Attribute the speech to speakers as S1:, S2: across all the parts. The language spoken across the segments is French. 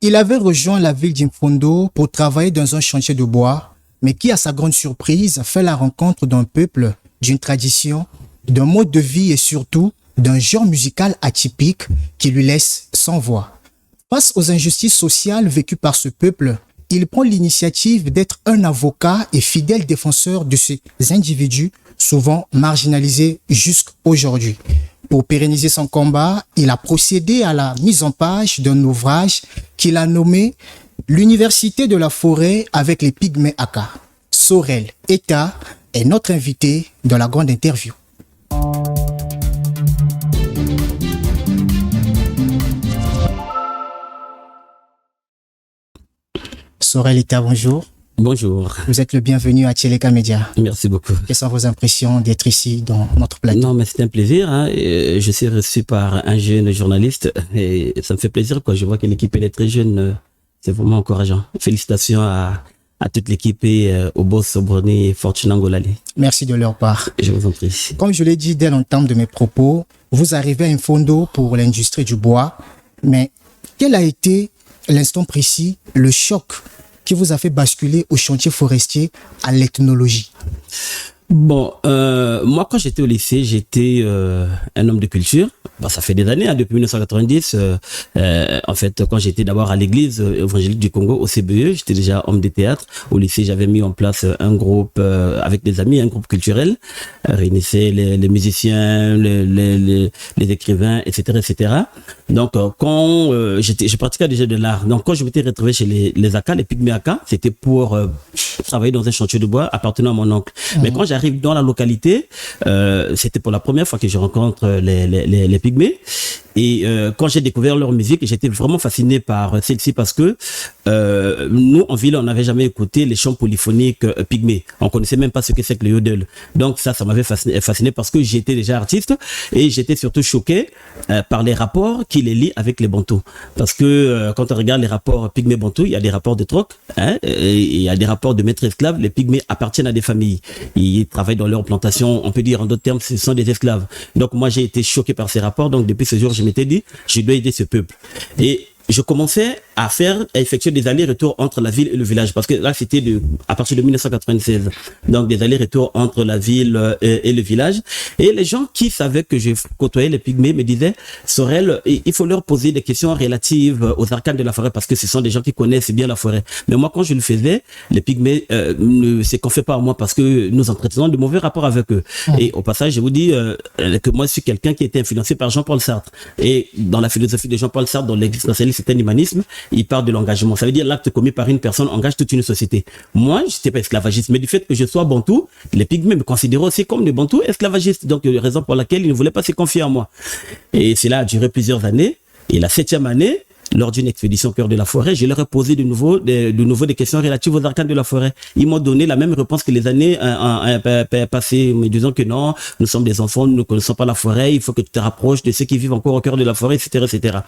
S1: Il avait rejoint la ville d'Imfondo pour travailler dans un chantier de bois, mais qui, à sa grande surprise, fait la rencontre d'un peuple, d'une tradition, d'un mode de vie et surtout d'un genre musical atypique qui lui laisse sans voix. Face aux injustices sociales vécues par ce peuple, il prend l'initiative d'être un avocat et fidèle défenseur de ces individus souvent marginalisés jusqu'aujourd'hui. Pour pérenniser son combat, il a procédé à la mise en page d'un ouvrage qu'il a nommé « L'Université de la forêt avec les pygmées Aka ». Sorel Eta est notre invité dans la grande interview. Sorel Eta, bonjour.
S2: Bonjour.
S1: Vous êtes le bienvenu à Tcheleka Media.
S2: Merci beaucoup.
S1: Quelles sont vos impressions d'être ici dans notre plateau?
S2: Non, mais c'est un plaisir. Hein. Je suis reçu par un jeune journaliste et ça me fait plaisir. Je vois que l'équipe est très jeune. C'est vraiment encourageant. Félicitations à toute l'équipe et au boss Sobroni et Fortuna Ngolale.
S1: Merci de leur part.
S2: Je vous en prie.
S1: Comme je l'ai dit dès l'entame de mes propos, vous arrivez à Imfondo pour l'industrie du bois. Mais quel a été l'instant précis, le choc qui vous a fait basculer au chantier forestier à l'ethnologie?
S2: Bon, moi quand j'étais au lycée, j'étais un homme de culture. Bon, ça fait des années, hein, depuis 1990. En fait, quand j'étais d'abord à l'église évangélique du Congo, au CBE, j'étais déjà homme de théâtre. Au lycée, j'avais mis en place un groupe avec des amis, un groupe culturel, réunissait les musiciens, les écrivains, etc., etc. Donc, quand je pratiquais déjà de l'art. Donc, quand je m'étais retrouvé chez les Aka, les pygmées Aka, c'était pour travailler dans un chantier de bois appartenant à mon oncle. Mais quand j'arrive dans la localité, c'était pour la première fois que je rencontre les pygmées. Et quand j'ai découvert leur musique, j'étais vraiment fasciné par celle-ci parce que nous, en ville, on n'avait jamais écouté les chants polyphoniques pygmées. On connaissait même pas ce que c'est que le yodel. Donc ça m'avait fasciné parce que j'étais déjà artiste et j'étais surtout choqué par les rapports qui les lient avec les bantous. Parce que quand on regarde les rapports pygmées-bantous, il y a des rapports de troc, hein, et il y a des rapports de maîtres-esclaves. Les pygmées appartiennent à des familles. Ils travaillent dans leur plantation. On peut dire en d'autres termes, ce sont des esclaves. Donc moi, j'ai été choqué par ces rapports. Donc depuis ce jour, je m'étais dit, je dois aider ce peuple. Et je commençais à effectuer des allers-retours entre la ville et le village, parce que là, c'était à partir de 1996. Donc, des allers-retours entre la ville et le village. Et les gens qui savaient que je côtoyais les pygmées me disaient, Sorel, il faut leur poser des questions relatives aux arcanes de la forêt, parce que ce sont des gens qui connaissent bien la forêt. Mais moi, quand je le faisais, les pygmées ne se confiaient pas à moi, parce que nous entretenons de mauvais rapports avec eux. Et au passage, je vous dis que moi, je suis quelqu'un qui a été influencé par Jean-Paul Sartre. Et dans la philosophie de Jean-Paul Sartre, dans l'existentialisme, c'est un humanisme, il parle de l'engagement. Ça veut dire l'acte commis par une personne engage toute une société. Moi, je n'étais pas esclavagiste, mais du fait que je sois bantou, les pygmées me considéraient aussi comme des bantous esclavagistes. Donc, raison pour laquelle ils ne voulaient pas se confier en moi. Et cela a duré plusieurs années. Et la 7e année, lors d'une expédition au cœur de la forêt, je leur ai posé de nouveau des questions relatives aux arcanes de la forêt. Ils m'ont donné la même réponse que les années passées, me disant que non, nous sommes des enfants, nous ne connaissons pas la forêt, il faut que tu te rapproches de ceux qui vivent encore au cœur de la forêt, etc., etc.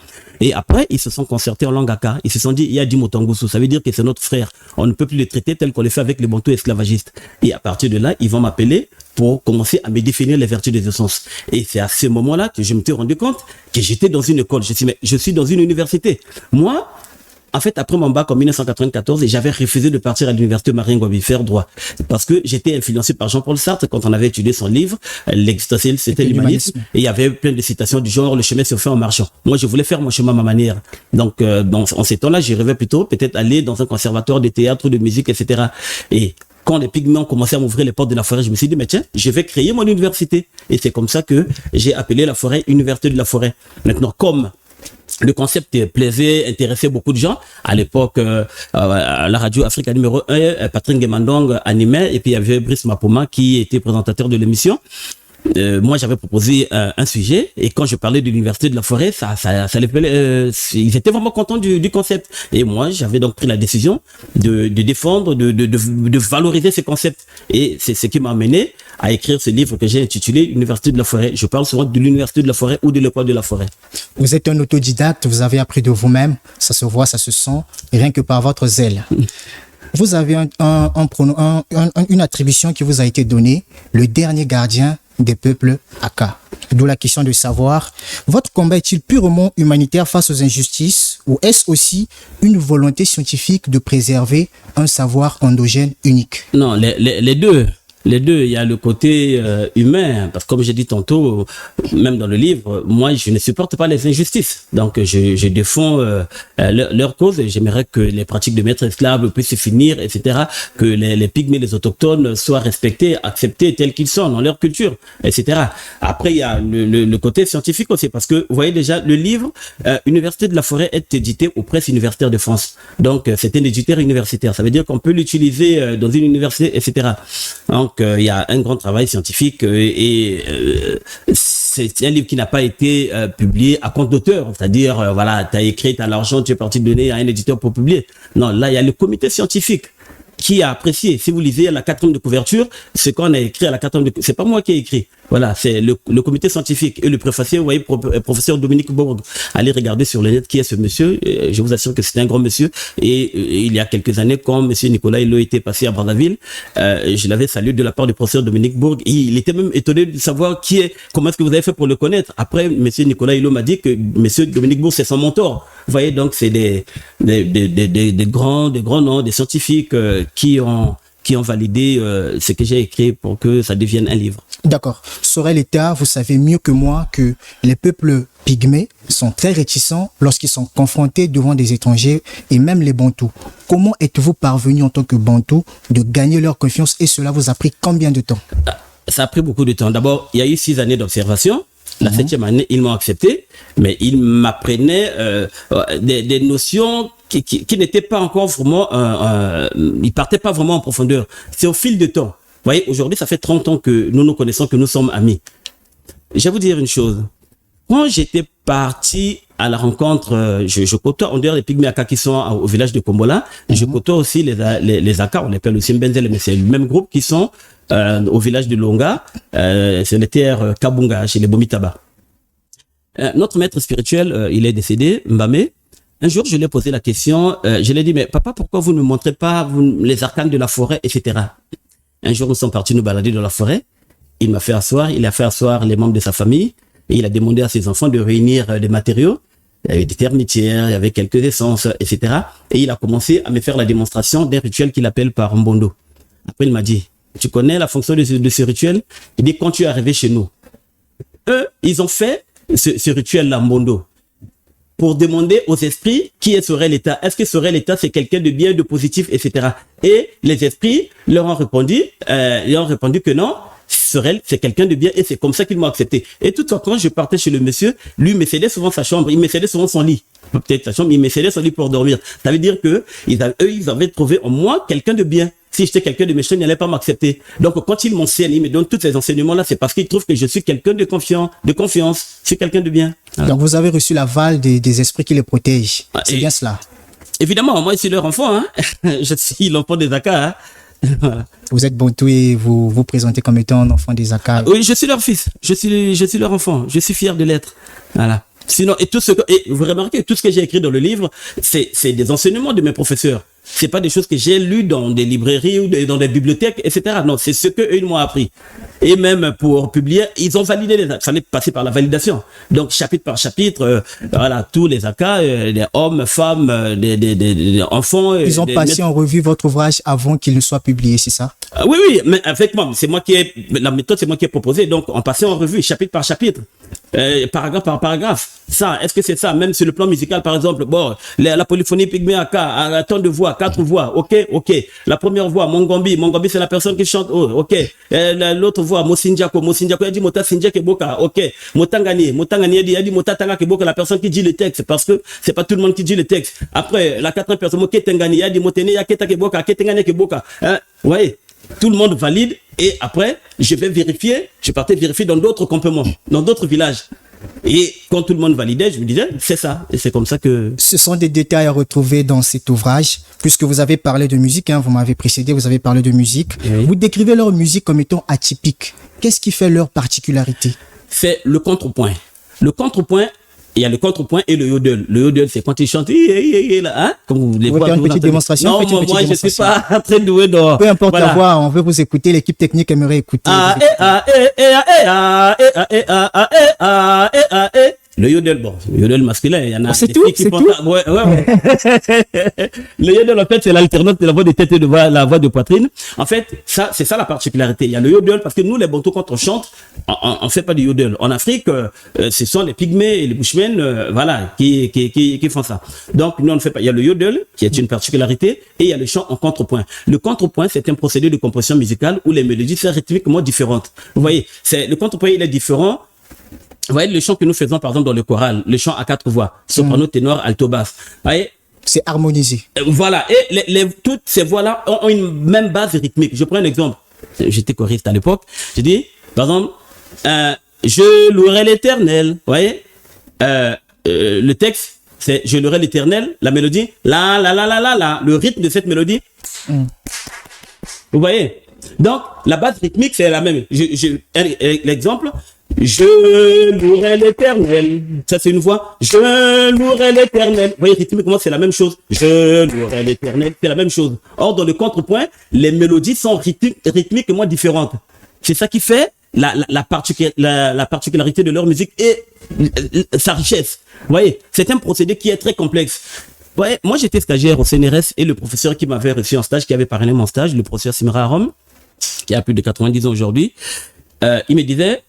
S2: Et après, ils se sont concertés en langue Aka. Ils se sont dit, il y a Dimotangusu, ça veut dire que c'est notre frère. On ne peut plus les traiter tel qu'on les fait avec les bantous esclavagistes. Et à partir de là, ils vont m'appeler pour commencer à me définir les vertus des essences. Et c'est à ce moment-là que je me suis rendu compte que j'étais dans une école. Je suis dans une université. Moi, en fait, après mon bac en 1994, j'avais refusé de partir à l'université Marien Ngouabi faire droit. Parce que j'étais influencé par Jean-Paul Sartre quand on avait étudié son livre, l'existentiel, c'était l'humanisme. Et il y avait plein de citations du genre, le chemin se fait en marchant. Moi, je voulais faire mon chemin à ma manière. Donc, en ces temps-là, je rêvais plutôt peut-être aller dans un conservatoire de théâtre ou de musique, etc. Et quand les pygmées ont commencé à m'ouvrir les portes de la forêt, je me suis dit, mais tiens, je vais créer mon université. Et c'est comme ça que j'ai appelé la forêt Université de la forêt. Maintenant, comme le concept plaisait, intéressait beaucoup de gens. À l'époque, à la radio Africa numéro 1, Patrick Gemandong animait, et puis il y avait Brice Mapoma qui était présentateur de l'émission. Moi, j'avais proposé un sujet, et quand je parlais de l'université de la forêt, ça les plaisait, ils étaient vraiment contents du concept. Et moi, j'avais donc pris la décision de défendre, de valoriser ce concept. Et c'est ce qui m'a amené à écrire ce livre que j'ai intitulé Université de la forêt. Je parle souvent de l'université de la forêt ou de l'école de la forêt.
S1: Vous êtes un autodidacte, vous avez appris de vous-même, ça se voit, ça se sent, rien que par votre zèle. Vous avez une attribution qui vous a été donnée, le dernier gardien des peuples Aka. D'où la question de savoir, votre combat est-il purement humanitaire face aux injustices ou est-ce aussi une volonté scientifique de préserver un savoir endogène unique?
S2: Non, les deux. Les deux, il y a le côté humain, parce que comme j'ai dit tantôt, même dans le livre, moi je ne supporte pas les injustices. Donc je défends leur cause et j'aimerais que les pratiques de maître esclave puissent se finir, etc. Que les pygmées, les autochtones soient respectés, acceptés tels qu'ils sont dans leur culture, etc. Après, il y a le côté scientifique aussi, parce que vous voyez déjà, le livre Université de la Forêt est édité aux presses universitaires de France. Donc c'est un éditeur universitaire. Ça veut dire qu'on peut l'utiliser dans une université, etc. Donc, il y a un grand travail scientifique c'est un livre qui n'a pas été publié à compte d'auteur, c'est-à-dire voilà, tu as écrit, tu as l'argent, tu es parti donner à un éditeur pour publier. Non, là il y a le comité scientifique qui a apprécié. Si vous lisez la 4e de couverture, ce qu'on a écrit à la 4e de... C'est pas moi qui ai écrit. Voilà, c'est le comité scientifique et le préfacier, vous voyez, professeur Dominique Bourg. Allez regarder sur le net qui est ce monsieur. Je vous assure que c'est un grand monsieur. Et il y a quelques années, quand monsieur Nicolas Hulot était passé à Brazzaville, je l'avais salué de la part du professeur Dominique Bourg. Il était même étonné de savoir comment est-ce que vous avez fait pour le connaître. Après, monsieur Nicolas Hulot m'a dit que monsieur Dominique Bourg, c'est son mentor. Vous voyez, donc c'est des grands noms, des scientifiques qui ont validé ce que j'ai écrit pour que ça devienne un livre.
S1: D'accord. Sorel État, vous savez mieux que moi que les peuples pygmées sont très réticents lorsqu'ils sont confrontés devant des étrangers et même les Bantous. Comment êtes-vous parvenu en tant que Bantou de gagner leur confiance et cela vous a pris combien de temps?
S2: Ça a pris beaucoup de temps. D'abord, il y a eu 6 années d'observation. La 7e année, ils m'ont accepté, mais ils m'apprenaient des notions qui n'étaient pas encore vraiment... ils partaient pas vraiment en profondeur. C'est au fil du temps. Vous voyez, aujourd'hui, ça fait 30 ans que nous nous connaissons, que nous sommes amis. Je vais vous dire une chose. Quand j'étais parti à la rencontre, je côtoie en dehors des pygmées Aka qui sont au village de Kombola, je côtoie aussi les Aka, on les appelle aussi Mbenzele, mais c'est le même groupe qui sont au village de Longa, c'est les terres Kabunga, chez les Bomitaba. Notre maître spirituel, il est décédé, Mbame. Un jour, je lui ai posé la question, je lui ai dit, mais papa, pourquoi vous ne montrez pas les arcanes de la forêt, etc. Un jour, nous sommes partis nous balader dans la forêt. Il m'a fait asseoir, il a fait asseoir les membres de sa famille et il a demandé à ses enfants de réunir des matériaux. Il y avait des termitières, il y avait quelques essences, etc. Et il a commencé à me faire la démonstration d'un rituel qu'il appelle par Mbondo. Après, il m'a dit, tu connais la fonction de ce rituel? Il dit, quand tu es arrivé chez nous, eux, ils ont fait ce rituel-là, Mbondo, pour demander aux esprits qui serait l'État. Est-ce que serait l'État, c'est quelqu'un de bien, de positif, etc. Et les esprits leur ont répondu que non, Sorel, c'est quelqu'un de bien et c'est comme ça qu'ils m'ont accepté. Et tout quand je partais chez le monsieur, lui, il me cédait souvent sa chambre, il me cédait souvent son lit. Peut-être sa chambre, il me cédait son lit pour dormir. Ça veut dire que ils avaient trouvé en moi quelqu'un de bien. Si j'étais quelqu'un de méchant, ils n'allaient pas m'accepter. Donc, quand ils m'enseignent, ils me donnent tous ces enseignements-là, c'est parce qu'ils trouvent que je suis quelqu'un de confiance. Je suis quelqu'un de bien.
S1: Voilà. Donc, vous avez reçu l'aval des esprits qui les protègent. C'est bien cela.
S2: Évidemment, moi, je suis leur enfant. Hein. Je suis l'enfant des Aka. Hein. Voilà.
S1: Vous êtes Bantou et vous vous présentez comme étant un enfant des Aka.
S2: Oui, je suis leur fils. Je suis leur enfant. Je suis fier de l'être. Voilà. Sinon, et vous remarquez, tout ce que j'ai écrit dans le livre, c'est des enseignements de mes professeurs. C'est pas des choses que j'ai lues dans des librairies ou dans des bibliothèques, etc. Non, c'est ce qu'eux, ils m'ont appris. Et même pour publier, ils ont validé il fallait passer par la validation. Donc, chapitre par chapitre, voilà, tous les Aka, des hommes, femmes, des enfants.
S1: Ils ont passé en revue votre ouvrage avant qu'il ne soit publié, c'est ça?
S2: Oui, mais avec moi, la méthode, c'est moi qui ai proposé. Donc, on passait en revue, chapitre par chapitre. Paragraphe par paragraphe. Ça, est-ce que c'est ça? Même sur le plan musical, par exemple, bon, la polyphonie pygmée Aka, à temps de voix, 4 voix, ok. La première voix, Mongombi c'est la personne qui chante, ok. L'autre voix, Mosinjako, il dit Mota Sinja Keboka, ok. Motangani, il dit Mota Tanga Keboka, la personne qui dit le texte, parce que c'est pas tout le monde qui dit le texte. Après, la quatrième personne, Moketengani, il dit Motene Yaketa Keboka, Ketengani Keboka. Vous voyez? Tout le monde valide et après, je partais vérifier dans d'autres campements, dans d'autres villages. Et quand tout le monde validait, je me disais, c'est ça. Et c'est comme ça que...
S1: Ce sont des détails à retrouver dans cet ouvrage. Puisque vous avez parlé de musique, hein, vous m'avez précédé, vous avez parlé de musique. Oui. Vous décrivez leur musique comme étant atypique. Qu'est-ce qui fait leur particularité?
S2: C'est le contrepoint. Le contrepoint, il y a le contrepoint et le yodel. Le yodel, c'est quand ils chantent, là, hein, comme vous les
S1: voyez. Une petite démonstration.
S2: Non, moi, je suis pas très doué dans.
S1: Peu importe la voix, on veut vous écouter. L'équipe technique aimerait écouter.
S2: Le yodel, bon, le yodel masculin, il y en a.
S1: C'est tout, c'est tout.
S2: Ouais. Le yodel, en fait, c'est l'alternance de la voix de tête et de voix, la voix de poitrine. En fait, ça, c'est ça la particularité. Il y a le yodel, parce que nous, les Bantous, quand on chante, on fait pas du yodel. En Afrique, ce sont les pygmées et les bushmen, voilà, qui font ça. Donc, nous, on ne fait pas. Il y a le yodel, qui est une particularité, et il y a le chant en contrepoint. Le contrepoint, c'est un procédé de composition musicale où les mélodies sont rythmiquement différentes. Vous voyez, le contrepoint, il est différent. Vous voyez le chant que nous faisons par exemple dans le choral, le chant à 4 voix, soprano, ténor, alto, basse. Vous voyez,
S1: c'est harmonisé.
S2: Voilà, et toutes ces voix-là ont une même base rythmique. Je prends un exemple. J'étais choriste à l'époque. Je dis, par exemple, je louerai l'Éternel. Vous voyez, le texte, c'est je louerai l'Éternel. La mélodie, la. Le rythme de cette mélodie. Vous voyez. Donc la base rythmique c'est la même. L'exemple. Je louerai l'Éternel. Ça, c'est une voix. Je louerai l'Éternel. Vous voyez, rythmiquement, c'est la même chose. Je louerai l'Éternel. C'est la même chose. Or, dans le contrepoint, les mélodies sont rythmiquement différentes. C'est ça qui fait la particularité de leur musique et sa richesse. Vous voyez, c'est un procédé qui est très complexe. Vous voyez, moi, j'étais stagiaire au CNRS et le professeur qui m'avait reçu en stage, qui avait parrainé mon stage, le professeur Simra Arom, qui a plus de 90 ans aujourd'hui, il me disait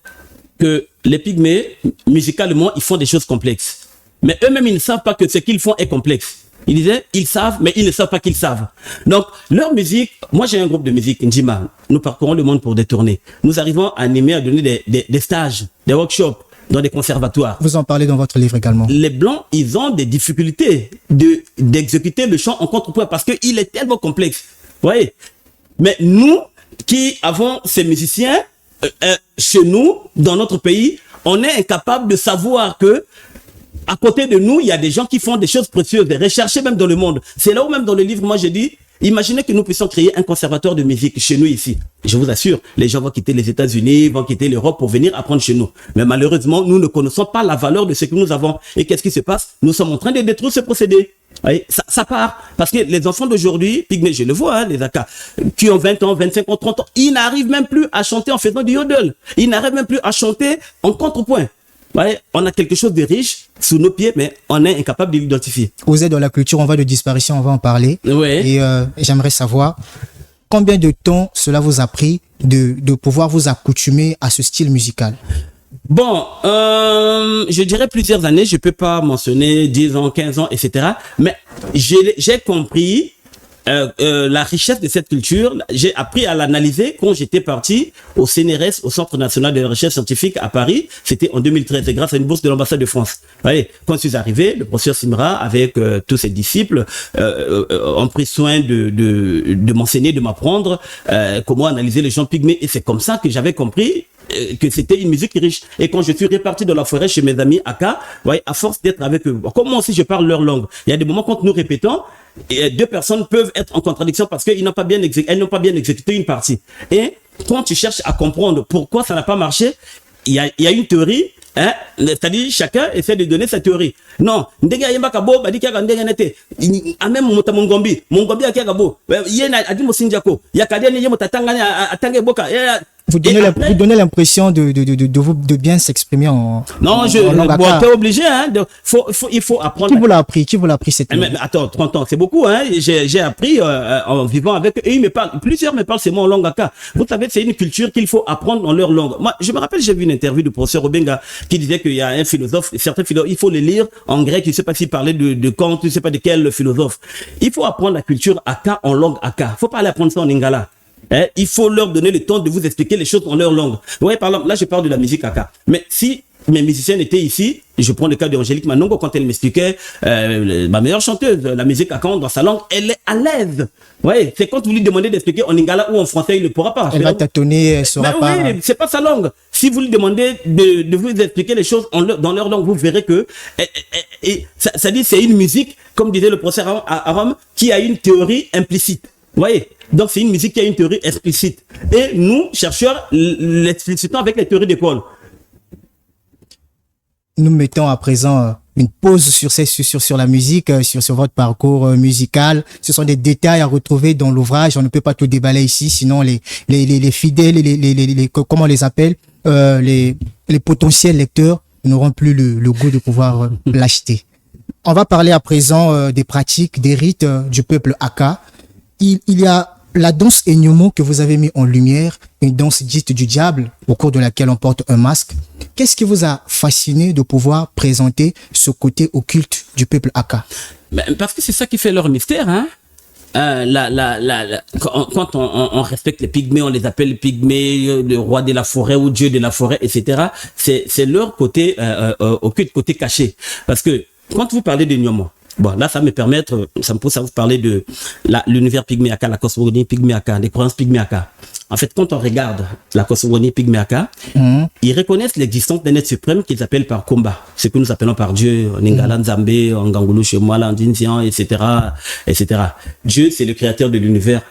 S2: que les pygmées, musicalement, ils font des choses complexes. Mais eux-mêmes, ils ne savent pas que ce qu'ils font est complexe. Ils disaient, ils savent, mais ils ne savent pas qu'ils savent. Donc, leur musique, moi j'ai un groupe de musique, Njima. Nous parcourons le monde pour des tournées. Nous arrivons à animer, à donner des stages, des workshops dans des conservatoires.
S1: Vous en parlez dans votre livre également.
S2: Les Blancs, ils ont des difficultés d'exécuter le chant en contrepoint parce qu'il est tellement complexe. Vous voyez? Mais nous, qui avons ces musiciens, chez nous, dans notre pays, on est incapable de savoir que à côté de nous, il y a des gens qui font des choses précieuses, des recherches même dans le monde. C'est là où même dans le livre, moi j'ai dit, imaginez que nous puissions créer un conservatoire de musique chez nous ici. Je vous assure, les gens vont quitter les États-Unis, vont quitter l'Europe pour venir apprendre chez nous. Mais malheureusement, nous ne connaissons pas la valeur de ce que nous avons. Et qu'est-ce qui se passe? Nous sommes en train de détruire ce procédé. Oui, ça part. Parce que les enfants d'aujourd'hui, pygmées, je le vois, hein, les Aka, qui ont 20 ans, 25 ans, 30 ans, ils n'arrivent même plus à chanter en faisant du yodel. Ils n'arrivent même plus à chanter en contrepoint. Ouais, on a quelque chose de riche sous nos pieds, mais on est incapable de l'identifier.
S1: Vous êtes dans la culture, on va de disparition, on va en parler.
S2: Ouais.
S1: Et j'aimerais savoir combien de temps cela vous a pris de pouvoir vous accoutumer à ce style musical.
S2: Bon, je dirais plusieurs années, je peux pas mentionner 10 ans, 15 ans, etc. Mais j'ai compris la richesse de cette culture. J'ai appris à l'analyser quand j'étais parti au CNRS, au Centre National de Recherche Scientifique à Paris. C'était en 2013, et grâce à une bourse de l'ambassade de France. Vous voyez, quand je suis arrivé, le professeur Simra, avec tous ses disciples, ont pris soin de m'enseigner, de m'apprendre comment analyser les gens pygmées. Et c'est comme ça que j'avais compris que c'était une musique riche. Et quand je suis reparti dans la forêt chez mes amis Aka, ouais, à force d'être avec eux, comme moi aussi je parle leur langue, il y a des moments quand nous répétons, et deux personnes peuvent être en contradiction parce qu'elles n'ont pas bien exécuté une partie. Et quand tu cherches à comprendre pourquoi ça n'a pas marché, il y a une théorie, hein, c'est-à-dire chacun essaie de donner sa théorie. Non, ndega yemba kabo badi kya ndega nete. Amem mongombi akya kabo. Yena adi mosinjako. Yakade ne yemo tatanga atange boka.
S1: Vous donnez l'impression de bien s'exprimer en langue Aka.
S2: T'es obligé, hein. Il faut apprendre.
S1: Qui vous l'a appris cette
S2: mais attends, 30 ans, c'est beaucoup, hein. J'ai appris en vivant avec eux. Et plusieurs me parlent c'est moi en langue Aka. Vous savez, c'est une culture qu'il faut apprendre dans leur langue. Moi, je me rappelle, j'ai vu une interview du professeur Obenga qui disait qu'il y a un philosophe, certains philosophes, il faut les lire en grec. Je ne sais pas s'il parlait de Kant, je ne sais pas de quel philosophe. Il faut apprendre la culture Aka en langue Aka. Faut pas aller apprendre ça en lingala. Hein? Il faut leur donner le temps de vous expliquer les choses en leur langue. Vous voyez, par exemple, là, je parle de la musique Aka. Mais si mes musiciens étaient ici, je prends le cas d'Angélique Manongo, quand elle m'expliquait, ma meilleure chanteuse, la musique Aka dans sa langue, elle est à l'aise. Ouais, c'est quand vous lui demandez d'expliquer en lingala ou en français, il ne pourra pas.
S1: Elle va tâtonner, elle saura pas.
S2: Oui, c'est pas sa langue. Si vous lui demandez de vous expliquer les choses dans leur langue, vous verrez que ça dit c'est une musique, comme disait le professeur Aram, qui a une théorie implicite. Vous voyez? Donc c'est une musique qui a une théorie explicite. Et nous, chercheurs, l'explicitons avec les théories d'école.
S1: nous mettons à présent une pause sur la musique, sur votre parcours musical. Ce sont des détails à retrouver dans l'ouvrage. On ne peut pas tout déballer ici, sinon les fidèles, comment on les appelle, les potentiels lecteurs n'auront plus le goût de pouvoir l'acheter. On va parler à présent des pratiques, des rites du peuple Aka. Il y a la danse Enyomo que vous avez mis en lumière, une danse dite du diable, au cours de laquelle on porte un masque. Qu'est-ce qui vous a fasciné de pouvoir présenter ce côté occulte du peuple Aka?
S2: Parce que c'est ça qui fait leur mystère, hein. Quand on respecte les pygmées, on les appelle les pygmées, le roi de la forêt ou dieu de la forêt, etc. C'est leur côté occulte, côté caché. Parce que quand vous parlez de Nyomo, bon, là, ça me pousse à vous parler de l'univers pygméaka, la cosmogonie pygméaka, des croyances pygméaka. En fait, quand on regarde la cosmogonie pygméaka, ils reconnaissent l'existence d'un être suprême qu'ils appellent par Komba, ce que nous appelons par Dieu, en Lingala, Nzambe, en Ngangulu, chez moi, en Dinsian, etc., etc. Dieu, c'est le créateur de l'univers.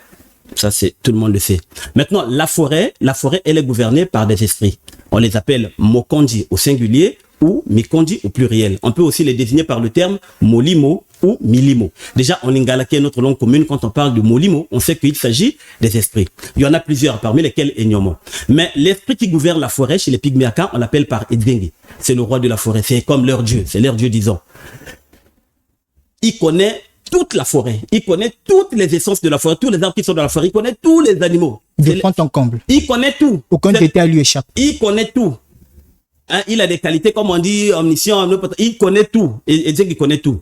S2: Ça, tout le monde le sait. Maintenant, la forêt, elle est gouvernée par des esprits. On les appelle Mokondi au singulier ou Mikondi au pluriel. On peut aussi les désigner par le terme Molimo ou Milimo. Déjà, en lingala, qui est notre langue commune, quand on parle de Molimo, on sait qu'il s'agit des esprits. Il y en a plusieurs, parmi lesquels Enyomo. Mais l'esprit qui gouverne la forêt, chez les Pygméaka, on l'appelle par Edzengi. C'est le roi de la forêt. C'est comme leur dieu. C'est leur dieu, disons. Il connaît toute la forêt. Il connaît toutes les essences de la forêt, tous les arbres qui sont dans la forêt. Il connaît tous les animaux.
S1: De fond en comble.
S2: Il connaît tout.
S1: Aucun détail lui échappe.
S2: Il connaît tout. Hein, il a des qualités, comme on dit, omniscient, il connaît tout. Et Dzeng, il connaît tout.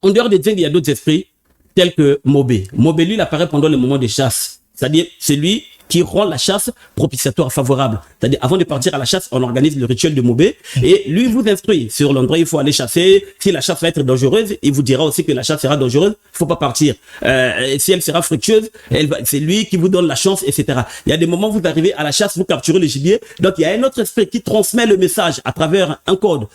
S2: En dehors de Dzeng, il y a d'autres esprits, tels que Mobé. Mobé, lui, il apparaît pendant le moment de chasse. C'est-à-dire, c'est lui qui rend la chasse propitiatoire, favorable. C'est-à-dire, avant de partir à la chasse, on organise le rituel de Mobé et lui vous instruit sur l'endroit où il faut aller chasser. Si la chasse va être dangereuse, il vous dira aussi que la chasse sera dangereuse, il faut pas partir. Si elle sera fructueuse, c'est lui qui vous donne la chance, etc. Il y a des moments où vous arrivez à la chasse, vous capturez le gibier. Donc, il y a un autre esprit qui transmet le message à travers un code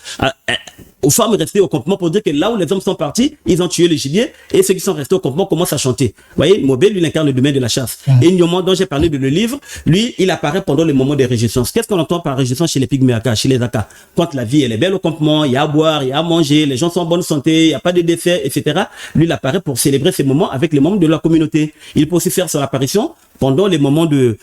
S2: aux femmes restées au campement pour dire que là où les hommes sont partis, ils ont tué le gibier et ceux qui sont restés au campement commencent à chanter. Vous voyez, Mobé, lui, il incarne le domaine de la chasse. Et Nyomo, dont j'ai parlé de le livre, lui, il apparaît pendant le moment de réjouissance. Qu'est-ce qu'on entend par réjouissance chez les Pygméaka, chez les Aka? Quand la vie, elle est belle au campement, il y a à boire, il y a à manger, les gens sont en bonne santé, il n'y a pas de décès, etc. Lui, il apparaît pour célébrer ces moments avec les membres de la communauté. Il peut aussi faire son apparition pendant les moments de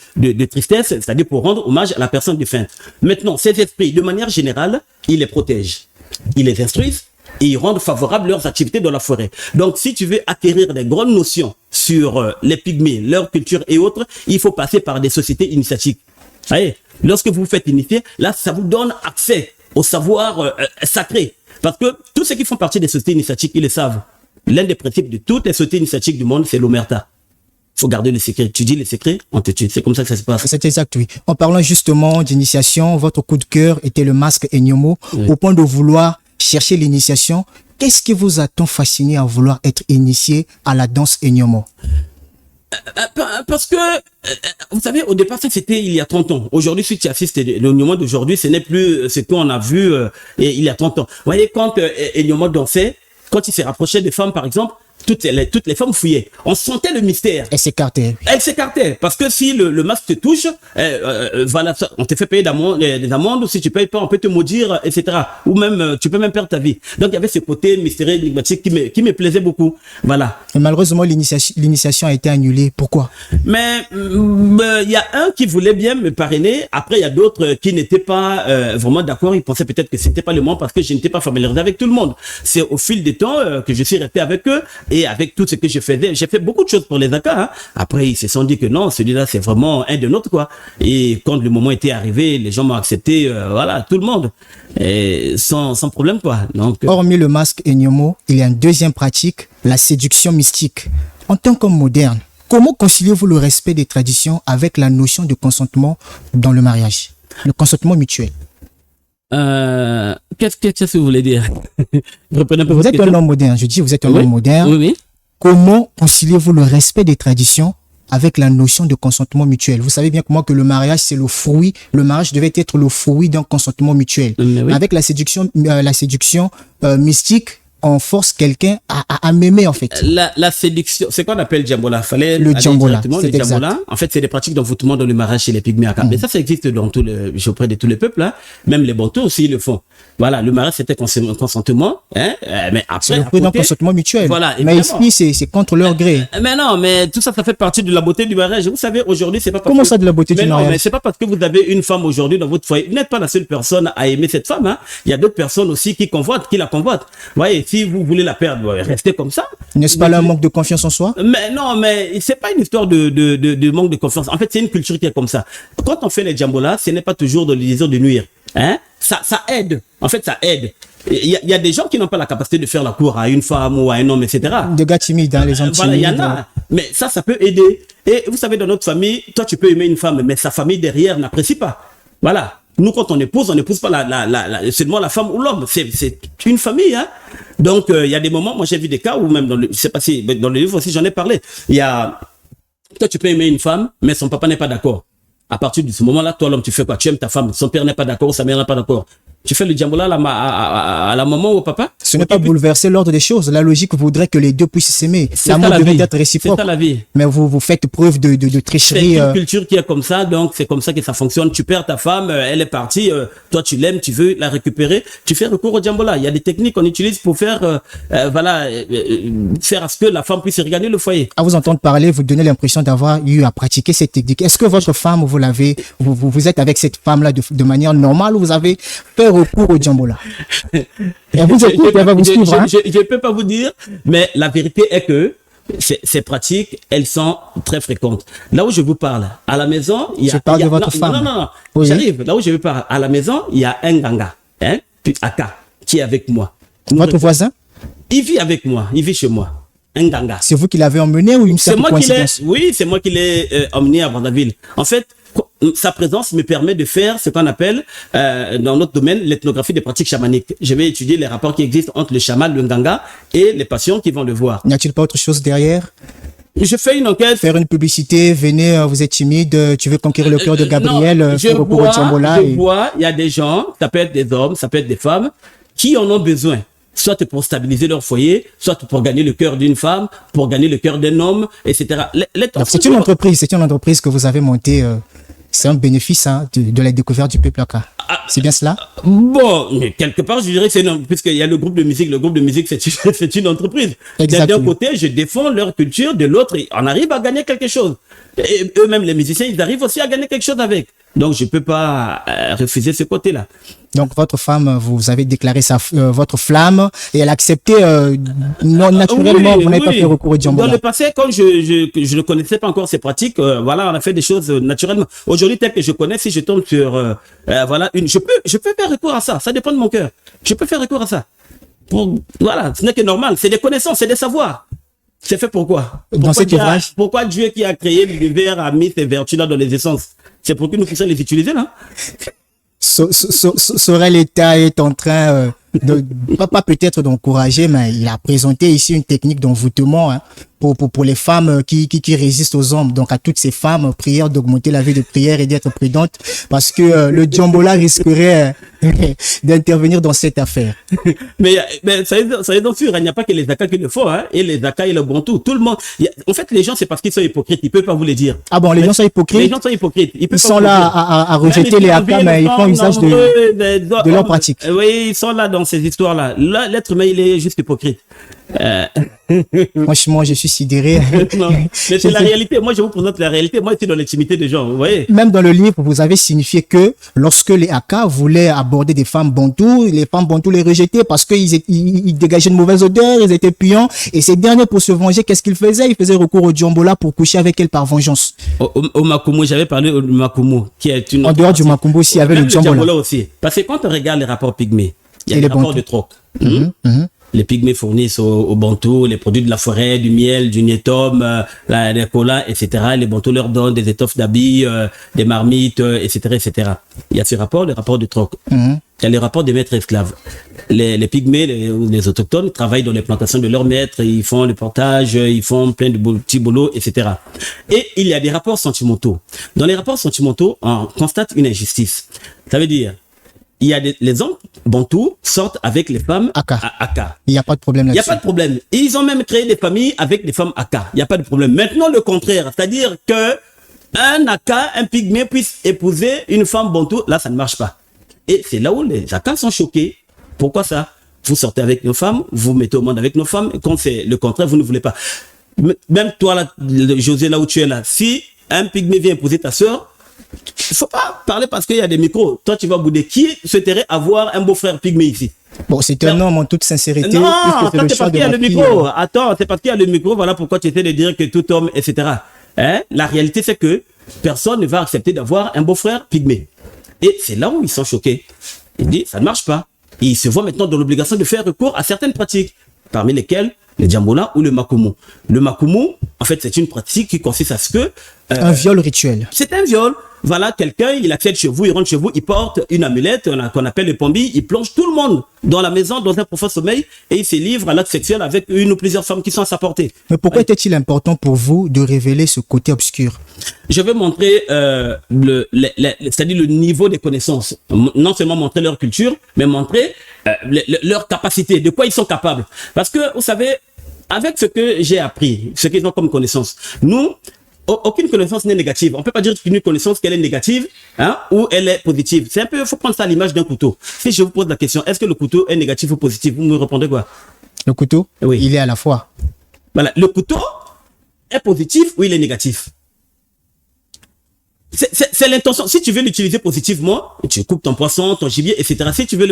S2: tristesse, c'est-à-dire pour rendre hommage à la personne défunte. Maintenant, ces esprits, de manière générale, il les protège. Ils les instruisent et ils rendent favorables leurs activités dans la forêt. Donc, si tu veux acquérir des grandes notions sur les pygmées, leur culture et autres, il faut passer par des sociétés initiatiques. Vous voyez, lorsque vous vous faites initier, là, ça vous donne accès au savoir sacré. Parce que tous ceux qui font partie des sociétés initiatiques, ils le savent. L'un des principes de toutes les sociétés initiatiques du monde, c'est l'omerta. Faut garder le secret. Tu dis les secrets, on te tue. C'est comme ça que ça se passe.
S1: C'est exact, oui. En parlant justement d'initiation, votre coup de cœur était le masque Enyomo. Oui. Au point de vouloir chercher l'initiation, qu'est-ce qui vous a tant fasciné à vouloir être initié à la danse Enyomo?
S2: Parce que, vous savez, au départ, c'était il y a 30 ans. Aujourd'hui, si tu assistes le Enyomo d'aujourd'hui, ce n'est plus ce qu'on a vu il y a 30 ans. Vous voyez, quand Enyomo dansait, quand il s'est rapproché des femmes, par exemple, toutes les femmes fouillaient. On sentait le mystère.
S1: Elles s'écartaient.
S2: Elles s'écartaient. Parce que si le masque te touche, voilà, on te fait payer des amendes, ou si tu payes pas, on peut te maudire, etc. Ou même, tu peux même perdre ta vie. Donc, il y avait ce côté mystérieux, énigmatique qui me plaisait beaucoup. Voilà.
S1: Mais malheureusement, l'initiation a été annulée. Pourquoi?
S2: Mais, il y a un qui voulait bien me parrainer. Après, il y a d'autres qui n'étaient pas vraiment d'accord. Ils pensaient peut-être que c'était pas le moment parce que je n'étais pas familiarisé avec tout le monde. C'est au fil des temps que je suis resté avec eux. Et avec tout ce que je faisais, j'ai fait beaucoup de choses pour les Aka. Hein. Après, ils se sont dit que non, celui-là, c'est vraiment un de nôtres, quoi. Et quand le moment était arrivé, les gens m'ont accepté, voilà, tout le monde. Et sans problème, quoi. Donc,
S1: hormis le masque Enyomo, il y a une deuxième pratique, la séduction mystique. En tant qu'homme moderne, comment conciliez-vous le respect des traditions avec la notion de consentement dans le mariage? Le consentement mutuel.
S2: Qu'est-ce que vous voulez dire?
S1: Reprenez un peu. Vous êtes un homme moderne, je dis, vous êtes un homme moderne.
S2: Oui, oui.
S1: Comment conciliez-vous le respect des traditions avec la notion de consentement mutuel? Vous savez bien comment que le mariage, c'est le fruit, le mariage devait être le fruit d'un consentement mutuel. Oui. Avec la séduction mystique, on force quelqu'un à m'aimer, en fait.
S2: La séduction, c'est quoi on appelle Djambola? Fallait
S1: Le
S2: aller
S1: Djambola,
S2: directement,
S1: c'est
S2: le Djambola. En fait, c'est des pratiques d'envoûtement dans le mariage chez les Pygmées Aka. Mais ça existe dans auprès de tous les peuples, hein. Même les Bantous aussi, ils le font. Voilà, le mariage, c'était consentement, hein. Mais après,
S1: C'est le prix d'un consentement mutuel.
S2: Voilà,
S1: mais
S2: évidemment.
S1: ici, c'est contre leur gré.
S2: Mais non, mais tout ça, ça fait partie de la beauté du mariage. Vous savez, aujourd'hui, c'est pas parce
S1: Comment
S2: que...
S1: ça, de la beauté
S2: mais
S1: du
S2: non,
S1: mariage?
S2: mais c'est pas parce que vous avez une femme aujourd'hui dans votre foyer. Vous n'êtes pas la seule personne à aimer cette femme, hein. Il y a d'autres personnes aussi qui la convoitent. Vous voyez, si vous voulez la perdre, restez comme ça.
S1: N'est-ce pas là un manque de confiance en soi?
S2: Mais non, mais c'est pas une histoire de manque de confiance. En fait, c'est une culture qui est comme ça. Quand on fait les Djambola, ce n'est pas toujours dans le désir de nuire. Hein? Ça aide. En fait, ça aide. Il y a des gens qui n'ont pas la capacité de faire la cour à une femme ou à un homme, etc.
S1: Des gars timides, hein, les gens
S2: Voilà, il y en
S1: timides.
S2: a. Mais ça peut aider. Et vous savez, dans notre famille, toi, tu peux aimer une femme, mais sa famille derrière n'apprécie pas. Voilà. Nous, quand on n'épouse pas seulement la femme ou l'homme. C'est une famille, hein. Donc, il y a des moments, moi, j'ai vu des cas où même je sais pas si, dans le livre aussi, j'en ai parlé. Toi, tu peux aimer une femme, mais son papa n'est pas d'accord. À partir de ce moment-là, toi, l'homme, tu fais quoi? Tu aimes ta femme, son père n'est pas d'accord, sa mère n'est pas d'accord. Tu fais le Djambola à la maman ou au papa?
S1: Ce n'est pas bouleverser l'ordre des choses. La logique voudrait que les deux puissent s'aimer. L'amour devait être réciproque.
S2: C'est ça la vie.
S1: Mais vous faites preuve de tricherie.
S2: C'est une culture qui est comme ça, donc c'est comme ça que ça fonctionne. Tu perds ta femme, elle est partie, toi tu l'aimes, tu veux la récupérer, tu fais recours au Djambola. Il y a des techniques qu'on utilise pour faire, faire à ce que la femme puisse regagner le foyer.
S1: À vous entendre parler, vous donnez l'impression d'avoir eu à pratiquer cette technique. Est-ce que votre femme, vous êtes avec cette femme-là de manière normale ou vous avez fait recours au Djambola? Elle vous écoute, elle va vous suivre.
S2: Je peux pas vous dire, mais la vérité est que ces pratiques, elles sont très fréquentes. Là où je vous parle, à la maison,
S1: Je parle de votre femme.
S2: Non.
S1: Oui.
S2: J'arrive. Là où je vous parle, à la maison, il y a un ganga, hein, puis Aka, qui est avec moi.
S1: Votre voisin?
S2: Il vit avec moi, il vit chez moi. Un ganga.
S1: C'est vous qui l'avez emmené ou une simple coïncidence?
S2: Oui, c'est moi qui l'ai emmené à Brazzaville. En fait, sa présence me permet de faire ce qu'on appelle, dans notre domaine, l'ethnographie des pratiques chamaniques. Je vais étudier les rapports qui existent entre le chaman, le nganga et les patients qui vont le voir.
S1: N'y a-t-il pas autre chose derrière?
S2: Je fais une enquête.
S1: Faire une publicité, venez, vous êtes timide, tu veux conquérir le cœur de Gabriel,
S2: non,
S1: faire recours au Djambola.
S2: Je vois, il y a des gens, ça peut être des hommes, ça peut être des femmes, qui en ont besoin. Soit pour stabiliser leur foyer, soit pour gagner le cœur d'une femme, pour gagner le cœur d'un homme, etc.
S1: C'est une entreprise que vous avez montée. C'est un bénéfice de la découverte du peuple Aka. C'est bien cela?
S2: Bon, mais quelque part, je dirais que c'est puisqu'il y a le groupe de musique. Le groupe de musique, c'est une entreprise. D'un côté, je défends leur culture, de l'autre, on arrive à gagner quelque chose. Et eux-mêmes, les musiciens, ils arrivent aussi à gagner quelque chose avec. Donc, je peux pas refuser ce côté-là. Donc,
S1: votre femme, vous avez déclaré votre flamme et elle a accepté naturellement, vous n'avez pas fait recours au Djambola.
S2: Dans le passé, quand je ne connaissais pas encore ces pratiques, voilà, on a fait des choses naturellement. Aujourd'hui, tel que je connais, si je tombe sur, je peux faire recours à ça. Ça dépend de mon cœur. Je peux faire recours à ça. Voilà, ce n'est que normal. C'est des connaissances, c'est des savoirs. C'est fait pourquoi?
S1: Dans cet ouvrage.
S2: Pourquoi Dieu qui a créé l'univers a mis ces vertus-là dans les essences? C'est pour que nous puissions les utiliser, là.
S1: Sorel l'État est en train pas peut-être d'encourager, mais il a présenté ici une technique d'envoûtement pour les femmes qui résistent aux hommes. Donc à toutes ces femmes, prière d'augmenter la vie de prière et d'être prudente parce que le Djambola risquerait d'intervenir dans cette affaire.
S2: Mais ça est donc sûr, il n'y a pas que les Aka qui le font, hein, et les Aka et le Bantou, tout le monde. En fait, les gens, c'est parce qu'ils sont hypocrites, ils peuvent pas vous le dire.
S1: Ah bon, les gens sont hypocrites?
S2: Les gens sont hypocrites.
S1: Ils sont là à rejeter les Aka, mais ils font usage de leur pratique.
S2: Oui, ils sont là dans ces histoires-là. L'être humain, il est juste hypocrite.
S1: Franchement, je suis sidéré.
S2: Non, mais c'est la réalité. Moi, je vous présente la réalité. Moi, je suis dans l'intimité des gens, vous voyez.
S1: Même dans le livre, vous avez signifié que lorsque les Aka voulaient aborder des femmes bantoues, les femmes bantoues les rejetaient parce qu'ils dégageaient une mauvaise odeur, ils étaient puants. Et ces derniers, pour se venger, qu'est-ce qu'ils faisaient? Ils faisaient recours au Djambola pour coucher avec elle par vengeance.
S2: Au Makumu, j'avais parlé au Makumu, qui est une...
S1: En dehors du Makumbo aussi, il y avait le Djambola
S2: aussi. Parce que quand on regarde les rapports pygmées, il y a des rapports de troc. Les pygmées fournissent aux Bantous les produits de la forêt, du miel, du nietom, des colas, etc. Les Bantous leur donnent des étoffes d'habits, des marmites, etc., etc. Il y a ce rapport, le rapport de troc. Il y a le rapport des maîtres esclaves. Les pygmées, les autochtones, travaillent dans les plantations de leurs maîtres, ils font le portage, ils font plein de petits boulots, etc. Et il y a des rapports sentimentaux. Dans les rapports sentimentaux, on constate une injustice. Ça veut dire, il y a les hommes bantous sortent avec les femmes Aka.
S1: Il n'y a pas de problème là-dessus.
S2: Il n'y a pas de problème. Et ils ont même créé des familles avec des femmes Aka. Il n'y a pas de problème. Maintenant, le contraire, c'est-à-dire que un Aka, un pygmée puisse épouser une femme bantou, là, ça ne marche pas. Et c'est là où les Aka sont choqués. Pourquoi ça? Vous sortez avec nos femmes, vous mettez au monde avec nos femmes, et quand c'est le contraire, vous ne voulez pas. Même toi, là, José, là où tu es là, si un pygmée vient épouser ta sœur, il faut pas parler parce qu'il y a des micros. Toi, tu vas bouder. Qui souhaiterait avoir un beau-frère pygmée ici?
S1: Bon, c'est un homme en toute sincérité.
S2: Non, c'est parce qu'il y a le micro. Attends, c'est parce qu'il y a le micro. Voilà pourquoi tu essaies de dire que tout homme, etc. Hein? La réalité, c'est que personne ne va accepter d'avoir un beau-frère pygmée. Et c'est là où ils sont choqués. Ils disent, ça ne marche pas. Et ils se voient maintenant dans l'obligation de faire recours à certaines pratiques, parmi lesquelles le djambola ou le makumu. Le makumu, en fait, c'est une pratique qui consiste à ce que...
S1: un viol rituel.
S2: C'est un viol. Voilà, quelqu'un, il accède chez vous, il rentre chez vous, il porte une amulette qu'on appelle le pombi, il plonge tout le monde dans la maison, dans un profond sommeil, et il se livre à l'acte sexuel avec une ou plusieurs femmes qui sont à sa portée.
S1: Mais pourquoi était-il important pour vous de révéler ce côté obscur?
S2: Je veux montrer c'est-à-dire le niveau des connaissances. Non seulement montrer leur culture, mais montrer leur capacité, de quoi ils sont capables. Parce que, vous savez, avec ce que j'ai appris, ce qu'ils ont comme connaissance, nous, aucune connaissance n'est négative. On peut pas dire qu'une connaissance qu'elle est négative, hein, ou elle est positive. C'est un peu, faut prendre ça à l'image d'un couteau. Si je vous pose la question, est-ce que le couteau est négatif ou positif? Vous me répondrez quoi?
S1: Le couteau?
S2: Oui.
S1: Il est à la fois.
S2: Voilà. Le couteau est positif ou il est négatif? C'est l'intention. Si tu veux l'utiliser positivement, tu coupes ton poisson, ton gibier, etc. Si tu veux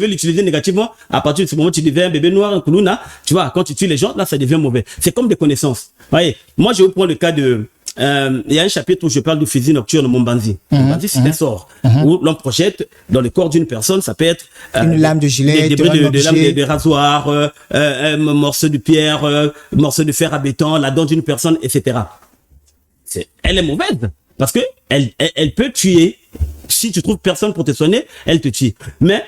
S2: l'utiliser négativement, à partir de ce moment, tu deviens un bébé noir, un koulouna. Tu vois, quand tu tues les gens, là, ça devient mauvais. C'est comme des connaissances. Voyez, moi, je vous prends le cas de, il y a un chapitre où je parle du fusil nocturne Mombanzi. Mombanzi, c'est un sort où l'on projette dans le corps d'une personne. Ça peut être
S1: une lame de gilet,
S2: des lames de rasoir, un morceau de pierre, morceau de fer à béton, la dent d'une personne, etc. Elle est mauvaise. Parce que elle peut tuer. Si tu trouves personne pour te soigner, elle te tue. Mais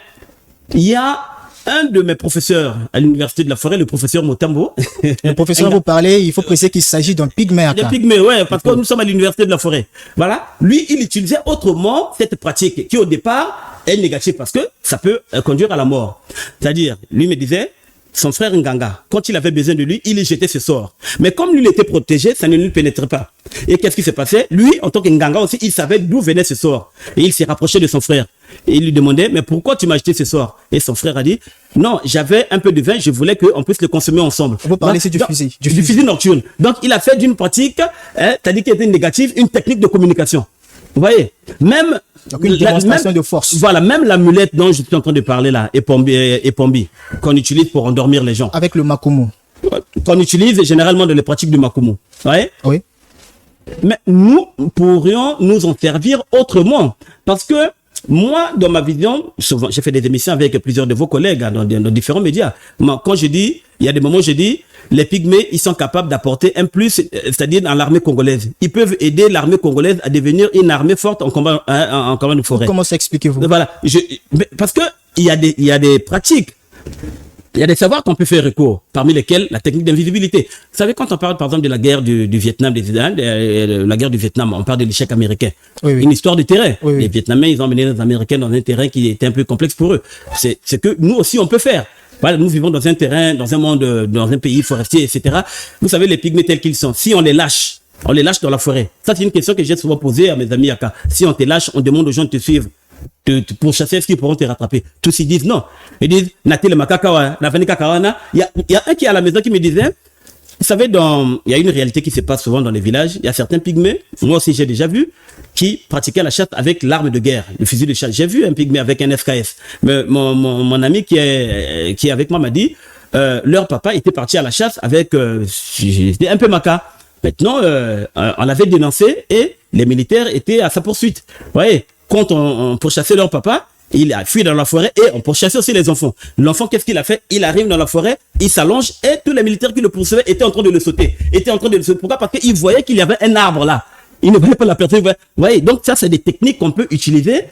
S2: il y a un de mes professeurs à l'université de la Forêt, le professeur Motambo.
S1: Le professeur, vous parlez, il faut préciser qu'il s'agit d'un pygmée.
S2: Un pygmée, ouais, parce que nous sommes à l'université de la Forêt. Voilà. Lui, il utilisait autrement cette pratique qui, au départ, est négative parce que ça peut conduire à la mort. C'est-à-dire, lui me disait, son frère Nganga, quand il avait besoin de lui, il lui jetait ce sort. Mais comme lui, il était protégé, ça ne lui pénétrait pas. Et qu'est-ce qui s'est passé? Lui, en tant que Nganga aussi, il savait d'où venait ce sort. Et il s'est rapproché de son frère. Et il lui demandait, mais pourquoi tu m'as jeté ce sort? Et son frère a dit, non, j'avais un peu de vin, je voulais qu'on puisse le consommer ensemble.
S1: Vous parlez ici du fusil.
S2: Du fusil nocturne. Donc, il a fait d'une pratique, c'est-à-dire qui était négative, une technique de communication. Vous voyez? Même...
S1: Donc une démonstration de force.
S2: Voilà, même l'amulette dont je suis en train de parler là, épombi, qu'on utilise pour endormir les gens.
S1: Avec le makumu.
S2: Qu'on utilise généralement dans les pratiques du makumu. Ouais?
S1: Oui.
S2: Mais nous pourrions nous en servir autrement. Parce que moi, dans ma vision, souvent, j'ai fait des émissions avec plusieurs de vos collègues hein, dans différents médias. Moi, quand je dis, il y a des moments où je dis, les pygmées, ils sont capables d'apporter un plus, c'est-à-dire dans l'armée congolaise. Ils peuvent aider l'armée congolaise à devenir une armée forte en combat de forêt.
S1: Comment s'expliquez-vous?
S2: Voilà. Parce que il y a des pratiques. Il y a des savoirs qu'on peut faire recours, parmi lesquels la technique d'invisibilité. Vous savez, quand on parle par exemple de la guerre du Vietnam, la guerre du Vietnam, on parle de l'échec américain.
S1: Oui, oui.
S2: Une histoire de terrain.
S1: Oui, oui.
S2: Les Vietnamiens, ils ont mené les Américains dans un terrain qui était un peu complexe pour eux. C'est ce que nous aussi on peut faire. Voilà, nous vivons dans un terrain, dans un monde, dans un pays forestier, etc. Vous savez, les pygmées tels qu'ils sont, si on les lâche dans la forêt. Ça, c'est une question que j'ai souvent posée à mes amis Aka. Si on te lâche, on demande aux gens de te suivre. Pour chasser, est-ce qu'ils pourront te rattraper? Tous ils disent non. Ils disent, Natil Makakawa, Nafani Kakawana. Il y a un qui est à la maison qui me disait, vous savez, il y a une réalité qui se passe souvent dans les villages. Il y a certains pygmées, moi aussi j'ai déjà vu, qui pratiquaient la chasse avec l'arme de guerre, le fusil de chasse. J'ai vu un pygmée avec un FKS. Mais mon ami qui est avec moi m'a dit, leur papa était parti à la chasse avec, un peu maca. Maintenant, on l'avait dénoncé et les militaires étaient à sa poursuite. Vous voyez? Quand on pourchassait leur papa, il a fui dans la forêt et on pourchassait aussi les enfants. L'enfant, qu'est-ce qu'il a fait? Il arrive dans la forêt, il s'allonge et tous les militaires qui le poursuivaient étaient en train de le sauter. Pourquoi? Parce qu'ils voyaient qu'il y avait un arbre là. Ils ne voyaient pas la personne. Vous voyez? Donc ça, c'est des techniques qu'on peut utiliser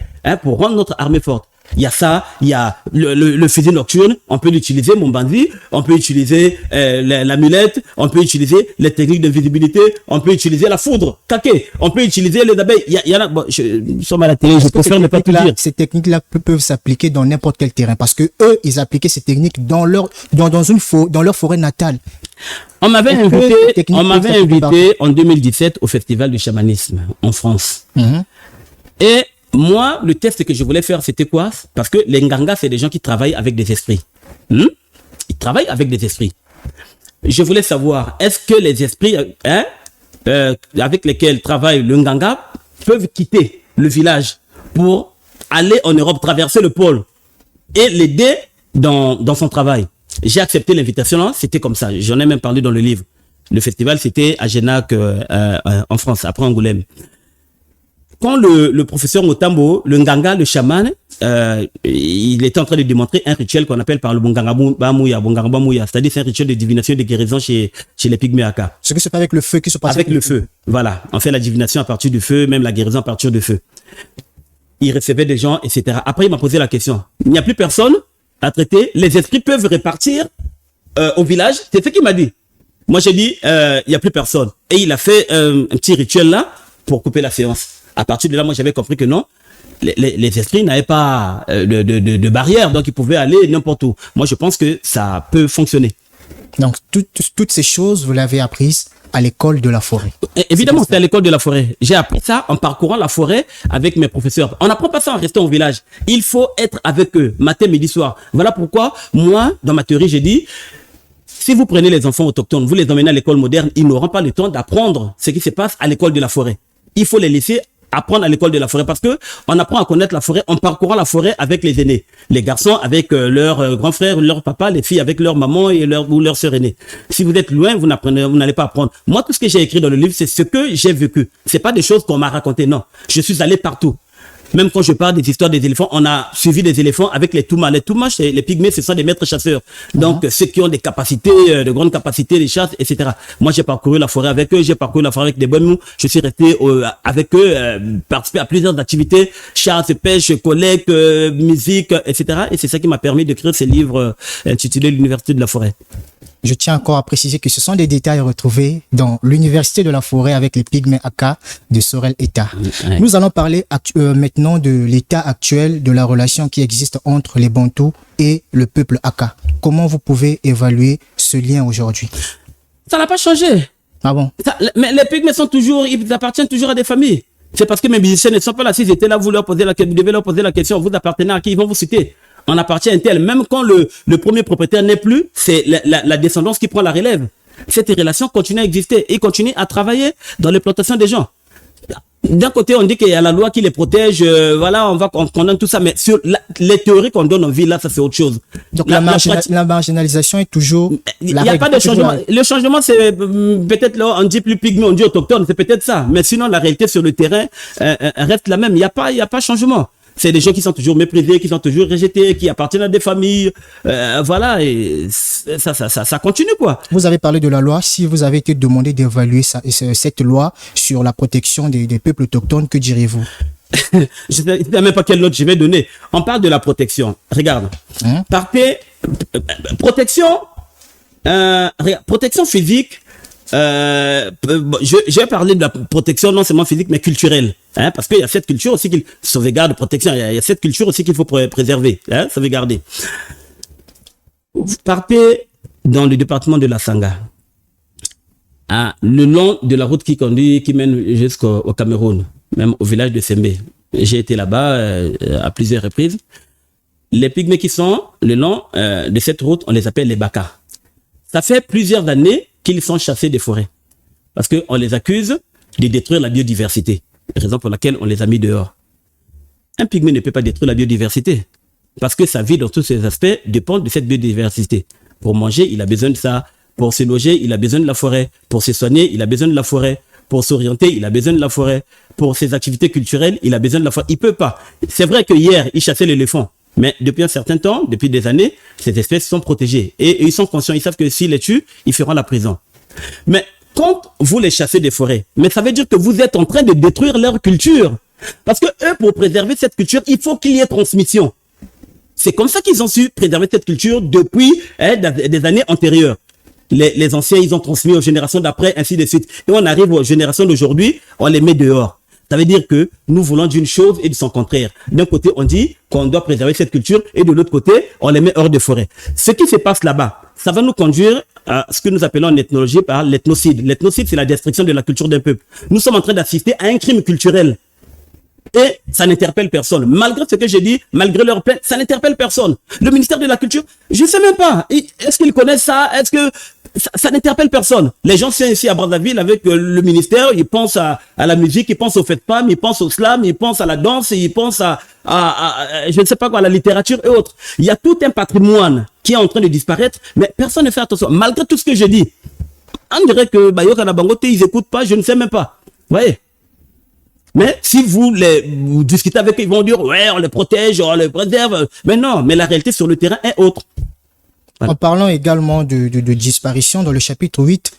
S2: pour rendre notre armée forte. Il y a ça, il y a le fusil nocturne, on peut l'utiliser, mon bandit, on peut utiliser l'amulette, on peut utiliser les techniques d'invisibilité, on peut utiliser la foudre, caquet, on peut utiliser les abeilles. Il y en a, bon, nous sommes à la télé, je préfère ne pas tout dire.
S1: Ces techniques-là peuvent s'appliquer dans n'importe quel terrain parce que eux, ils appliquaient ces techniques dans leur forêt natale.
S2: On m'avait invité en 2017 au festival du chamanisme en France. Et moi, le test que je voulais faire, c'était quoi? Parce que les Nganga, c'est des gens qui travaillent avec des esprits. Ils travaillent avec des esprits. Je voulais savoir, est-ce que les esprits avec lesquels travaille le Nganga peuvent quitter le village pour aller en Europe, traverser le pôle et l'aider dans son travail? J'ai accepté l'invitation, là, c'était comme ça. J'en ai même parlé dans le livre. Le festival, c'était à Genac, en France, après Angoulême. Quand le professeur Motambo, le Nganga, le chaman, il était en train de démontrer un rituel qu'on appelle par le Bonganga Bamouya, c'est-à-dire c'est un rituel de divination et de guérison chez les Pygmées Aka.
S1: Ce qui se fait avec le feu, qui se passe
S2: avec le feu. Voilà, on fait la divination à partir du feu, même la guérison à partir du feu. Il recevait des gens, etc. Après, il m'a posé la question. Il n'y a plus personne à traiter, les esprits peuvent repartir au village. C'est ce qu'il m'a dit. Moi, j'ai dit, il n'y a plus personne. Et il a fait un petit rituel là pour couper la séance. À partir de là, moi, j'avais compris que non, les esprits n'avaient pas de barrière, donc ils pouvaient aller n'importe où. Moi, je pense que ça peut fonctionner.
S1: Donc, toutes ces choses, vous l'avez apprises à l'école de la forêt.
S2: Évidemment, c'est à l'école de la forêt. J'ai appris ça en parcourant la forêt avec mes professeurs. On n'apprend pas ça en restant au village. Il faut être avec eux, matin, midi, soir. Voilà pourquoi, moi, dans ma théorie, j'ai dit, si vous prenez les enfants autochtones, vous les emmenez à l'école moderne, ils n'auront pas le temps d'apprendre ce qui se passe à l'école de la forêt. Il faut les laisser apprendre à l'école de la forêt parce que on apprend à connaître la forêt en parcourant la forêt avec les aînés. Les garçons avec leurs grands frères, leur papa, les filles avec leur maman et leur sœur aînée. Si vous êtes loin, vous n'allez pas apprendre. Moi, tout ce que j'ai écrit dans le livre, c'est ce que j'ai vécu. C'est pas des choses qu'on m'a racontées, non. Je suis allé partout. Même quand je parle des histoires des éléphants, on a suivi des éléphants avec les Toumas. Les Toumas, les Pygmées, ce sont des maîtres chasseurs. Donc, ceux qui ont des capacités, de grandes capacités de chasse, etc. Moi, j'ai parcouru la forêt avec eux, j'ai parcouru la forêt avec des bonnes. Je suis resté avec eux, participé à plusieurs activités, chasse, pêche, collecte, musique, etc. Et c'est ça qui m'a permis d'écrire ce livre intitulé L'Université de la forêt.
S1: Je tiens encore à préciser que ce sont des détails retrouvés dans l'Université de la forêt avec les Pygmées Aka de Sorel-Eta. Ouais. Nous allons parler maintenant de l'état actuel de la relation qui existe entre les Bantous et le peuple Aka. Comment vous pouvez évaluer ce lien aujourd'hui?
S2: Ça n'a pas changé.
S1: Ah bon?
S2: Mais les Pygmées ils appartiennent toujours à des familles. C'est parce que mes musiciens ne sont pas là. S'ils étaient là, vous devez leur poser la question. Vous appartenez à qui? Ils vont vous citer. On appartient à un tel. Même quand le premier propriétaire n'est plus, c'est la descendance qui prend la relève. Cette relation continue à exister et continue à travailler dans l'exploitation des gens. D'un côté, on dit qu'il y a la loi qui les protège, voilà, on condamne tout ça, mais sur les théories qu'on donne en ville, là, ça c'est autre chose.
S1: Donc la marginalisation est toujours...
S2: Il n'y a pas de changement. Le changement, c'est peut-être là, on dit plus pygmée, on dit autochtone, c'est peut-être ça. Mais sinon, la réalité sur le terrain reste la même. Il n'y a pas de changement. C'est des gens qui sont toujours méprisés, qui sont toujours rejetés, qui appartiennent à des familles. Voilà, et ça continue, quoi.
S1: Vous avez parlé de la loi. Si vous avez été demandé d'évaluer cette loi sur la protection des peuples autochtones, que diriez-vous?
S2: Je ne sais même pas quelle note je vais donner. On parle de la protection. Regarde. Protection physique. Je vais parler de la protection non seulement physique mais culturelle, parce qu'il y a cette culture aussi qu'il sauvegarde, protection, il y a cette culture aussi qu'il faut préserver, sauvegarder. Vous partez dans le département de la Sangha, le long de la route qui mène jusqu'au Cameroun, même au village de Sembe. J'ai été là-bas à plusieurs reprises. Les Pygmées qui sont le long de cette route, on les appelle les Baka. Ça fait plusieurs années qu'ils sont chassés des forêts. Parce qu'on les accuse de détruire la biodiversité. Raison pour laquelle on les a mis dehors. Un pygmée ne peut pas détruire la biodiversité. Parce que sa vie dans tous ses aspects dépend de cette biodiversité. Pour manger, il a besoin de ça. Pour se loger, il a besoin de la forêt. Pour se soigner, il a besoin de la forêt. Pour s'orienter, il a besoin de la forêt. Pour ses activités culturelles, il a besoin de la forêt. Il peut pas. C'est vrai que hier, il chassait l'éléphant. Mais depuis un certain temps, depuis des années, ces espèces sont protégées. Et ils sont conscients, ils savent que s'ils les tuent, ils feront la prison. Mais quand vous les chassez des forêts, mais ça veut dire que vous êtes en train de détruire leur culture. Parce que eux, pour préserver cette culture, il faut qu'il y ait transmission. C'est comme ça qu'ils ont su préserver cette culture depuis des années antérieures. Les anciens, ils ont transmis aux générations d'après, ainsi de suite. Et on arrive aux générations d'aujourd'hui, on les met dehors. Ça veut dire que nous voulons d'une chose et de son contraire. D'un côté, on dit qu'on doit préserver cette culture et de l'autre côté, on les met hors de forêt. Ce qui se passe là-bas, ça va nous conduire à ce que nous appelons en ethnologie par l'ethnocide. L'ethnocide, c'est la destruction de la culture d'un peuple. Nous sommes en train d'assister à un crime culturel. Et ça n'interpelle personne. Malgré ce que j'ai dit, malgré leur plainte, ça n'interpelle personne. Le ministère de la Culture, je ne sais même pas. Est-ce qu'ils connaissent ça? Est-ce que ça n'interpelle personne? Les gens sont ici à Brazzaville avec le ministère, ils pensent à la musique, ils pensent au fête-pam, ils pensent au slam, ils pensent à la danse, ils pensent à je ne sais pas quoi, à la littérature et autres. Il y a tout un patrimoine qui est en train de disparaître, mais personne ne fait attention. Malgré tout ce que je dis, on dirait que Bayoka Nabangote, ils n'écoutent pas, je ne sais même pas. Vous voyez? Mais si vous discutez avec eux, ils vont dire, ouais, on les protège, on les préserve. Mais non, mais la réalité sur le terrain est autre.
S1: Voilà. En parlant également de disparition, dans le chapitre 8,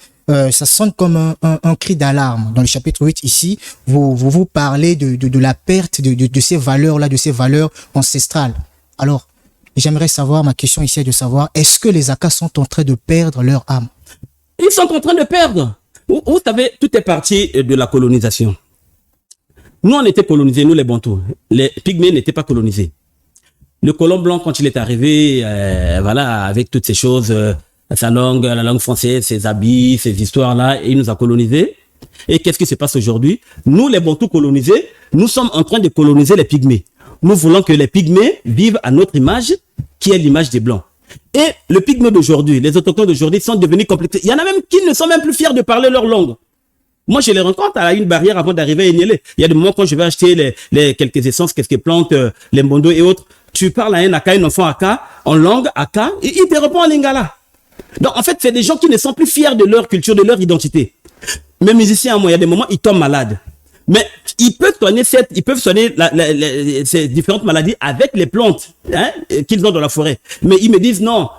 S1: ça sonne comme un cri d'alarme. Dans le chapitre 8, ici, vous parlez de la perte de ces valeurs-là, de ces valeurs ancestrales. Alors, j'aimerais savoir, ma question ici est de savoir, est-ce que les Akas sont en train de perdre leur âme?
S2: Ils sont en train de perdre. Vous savez, tout est parti de la colonisation. Nous, on était colonisés, nous les Bantous. Les Pygmées n'étaient pas colonisés. Le colon blanc, quand il est arrivé, voilà, avec toutes ces choses, sa langue, la langue française, ses habits, ces histoires-là, il nous a colonisés. Et qu'est-ce qui se passe aujourd'hui? Nous, les Bantous colonisés, nous sommes en train de coloniser les Pygmées. Nous voulons que les Pygmées vivent à notre image, qui est l'image des Blancs. Et le Pygmée d'aujourd'hui, les autochtones d'aujourd'hui sont devenus complexés. Il y en a même qui ne sont même plus fiers de parler leur langue. Moi, je les rencontre à une barrière avant d'arriver à Enyele. Il y a des moments quand je vais acheter les quelques essences, quelques plantes, les mondo et autres. Tu parles à un Aka, un enfant Aka, en langue Aka, et il te répond en lingala. Donc, en fait, c'est des gens qui ne sont plus fiers de leur culture, de leur identité. Mes musiciens, moi, il y a des moments, ils tombent malades. Mais ils peuvent soigner ces différentes maladies avec les plantes qu'ils ont dans la forêt. Mais ils me disent non,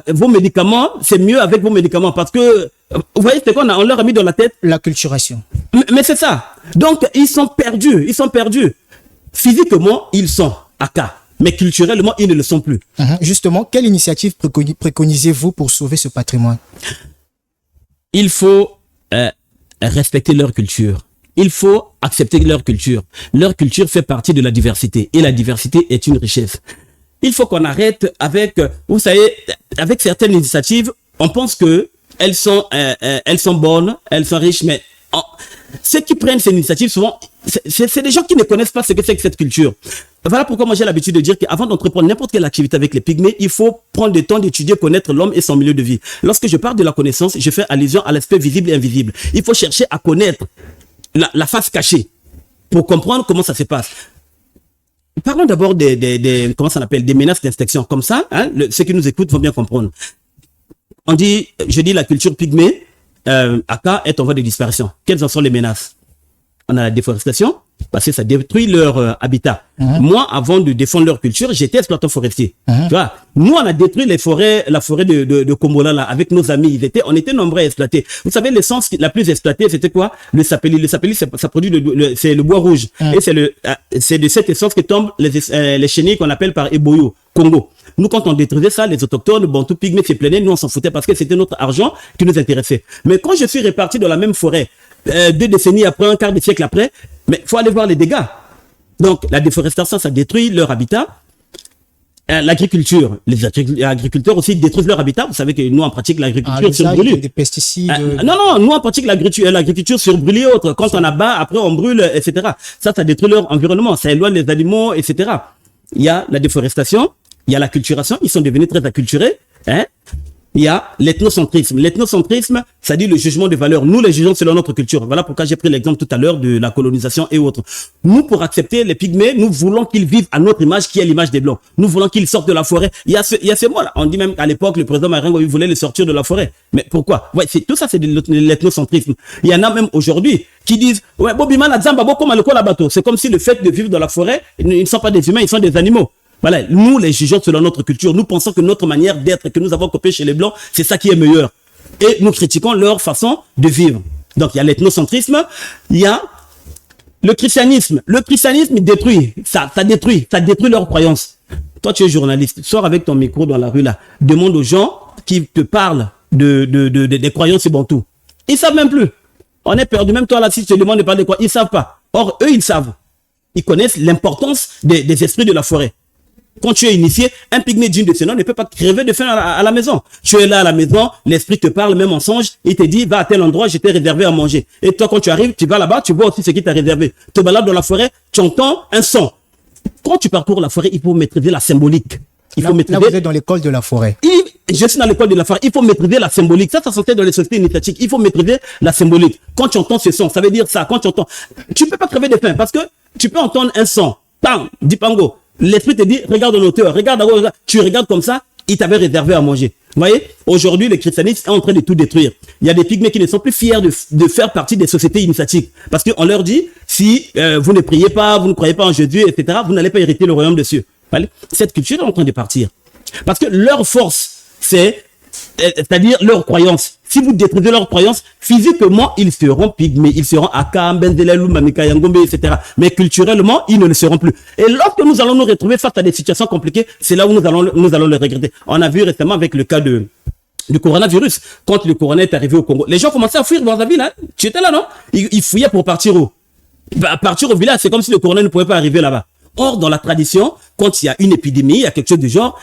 S2: vos médicaments, c'est mieux avec vos médicaments parce que, vous voyez, c'est quoi, on leur a mis dans la tête?
S1: L'acculturation.
S2: Mais c'est ça. Donc, ils sont perdus. Physiquement, ils sont Aka. Mais culturellement, ils ne le sont plus.
S1: Justement, quelle initiative préconisez-vous pour sauver ce patrimoine?
S2: Il faut respecter leur culture. Il faut accepter leur culture. Leur culture fait partie de la diversité. Et la diversité est une richesse. Il faut qu'on arrête avec, vous savez, avec certaines initiatives, on pense que elles sont bonnes, elles sont riches, mais ceux qui prennent ces initiatives, souvent, c'est des gens qui ne connaissent pas ce que c'est que cette culture. Voilà pourquoi moi j'ai l'habitude de dire qu'avant d'entreprendre n'importe quelle activité avec les Pygmées, il faut prendre le temps d'étudier, connaître l'homme et son milieu de vie. Lorsque je parle de la connaissance, je fais allusion à l'aspect visible et invisible. Il faut chercher à connaître la face cachée pour comprendre comment ça se passe. Parlons d'abord comment ça s'appelle, des menaces d'extinction. Comme ça, ceux qui nous écoutent vont bien comprendre. Je dis la culture Pygmée, Aka est en voie de disparition. Quelles en sont les menaces? On a la déforestation, parce que ça détruit leur habitat. Moi, avant de défendre leur culture, j'étais exploitant forestier. Tu vois, nous, on a détruit la forêt de Kombola, là, avec nos amis. On était nombreux à exploiter. Vous savez, l'essence la plus exploitée, c'était quoi? Le sapeli. Le sapeli, ça produit c'est le bois rouge. Et c'est de cette essence que tombent les chenilles qu'on appelle par Eboyo, Congo. Nous, quand on détruisait ça, les autochtones, Bantous, Pygmées, se plaignaient, nous, on s'en foutait parce que c'était notre argent qui nous intéressait. Mais quand je suis réparti dans la même forêt, 2 décennies après, un quart de siècle après, mais il faut aller voir les dégâts. Donc, la déforestation, ça détruit leur habitat. L'agriculture, les agriculteurs aussi détruisent leur habitat. Vous savez que nous, on pratique l'agriculture sur brûlure. Des pesticides. Non, nous, on pratique l'agriculture sur brûlure et autres. Quand on abat, après, on brûle, etc. Ça détruit leur environnement. Ça éloigne les animaux, etc. Il y a la déforestation. Il y a la culturation, ils sont devenus très acculturés. Il y a l'ethnocentrisme. L'ethnocentrisme, ça dit le jugement de valeur. Nous, les jugeons selon notre culture. Voilà pourquoi j'ai pris l'exemple tout à l'heure de la colonisation et autres. Nous, pour accepter les Pygmées, nous voulons qu'ils vivent à notre image, qui est l'image des Blancs. Nous voulons qu'ils sortent de la forêt. Il y a ce mot-là. On dit même qu'à l'époque, le président Marengo, il voulait les sortir de la forêt. Mais pourquoi? Ouais, tout ça, c'est de l'ethnocentrisme. Il y en a même aujourd'hui qui disent, ouais, Bobima, la Zamba, comme le bateau. C'est comme si le fait de vivre dans la forêt, ils ne sont pas des humains, ils sont des animaux. Voilà, nous les jugeons selon notre culture, nous pensons que notre manière d'être que nous avons copié chez les Blancs, c'est ça qui est meilleur. Et nous critiquons leur façon de vivre. Donc il y a l'ethnocentrisme, il y a le christianisme. Le christianisme détruit, ça détruit leurs croyances. Toi, tu es journaliste. Sors avec ton micro dans la rue là. Demande aux gens qui te parlent des croyances bantoues. Ils savent même plus. On est perdu. Même toi là, si tu te demandes de parler de quoi, ils savent pas. Or, eux, ils savent. Ils connaissent l'importance des esprits de la forêt. Quand tu es initié, un pygmée digne de ce nom ne peut pas crever de faim à la maison. Tu es là à la maison, l'esprit te parle même en songe, il te dit, va à tel endroit, je t'ai réservé à manger. Et toi, quand tu arrives, tu vas là-bas, tu vois aussi ce qui t'a réservé. Tu te balades dans la forêt, tu entends un son. Quand tu parcours la forêt, il faut maîtriser la symbolique.
S1: Là, vous êtes dans l'école de la forêt.
S2: Je suis dans l'école de la forêt. Il faut maîtriser la symbolique. Ça sortait dans les sociétés initiatiques. Il faut maîtriser la symbolique. Quand tu entends ce son, ça veut dire ça. Quand tu entends, tu peux pas crever de faim parce que tu peux entendre un son. Bam, dipango. L'esprit te dit, regarde en hauteur, regarde à gauche, tu regardes comme ça, il t'avait réservé à manger. Vous voyez, aujourd'hui, le christianisme est en train de tout détruire. Il y a des pygmées qui ne sont plus fiers de faire partie des sociétés initiatiques. Parce qu'on leur dit, si vous ne priez pas, vous ne croyez pas en Jésus, etc., vous n'allez pas hériter le royaume de Dieu. Cette culture est en train de partir. Parce que leur force, c'est-à-dire leur croyance. Si vous détruisez leur croyance, physiquement, ils seront pygmées, ils seront Aka, Bendelelou, Mamika, Yangombe, etc. Mais culturellement, ils ne le seront plus. Et lorsque nous allons nous retrouver face à des situations compliquées, c'est là où nous allons le regretter. On a vu récemment avec le cas du coronavirus. Quand le corona est arrivé au Congo, les gens commençaient à fuir dans la ville. Hein. Tu étais là, non? Ils fouillaient pour partir où? Partir au village, c'est comme si le corona ne pouvait pas arriver là-bas. Or, dans la tradition, quand il y a une épidémie, il y a quelque chose du genre,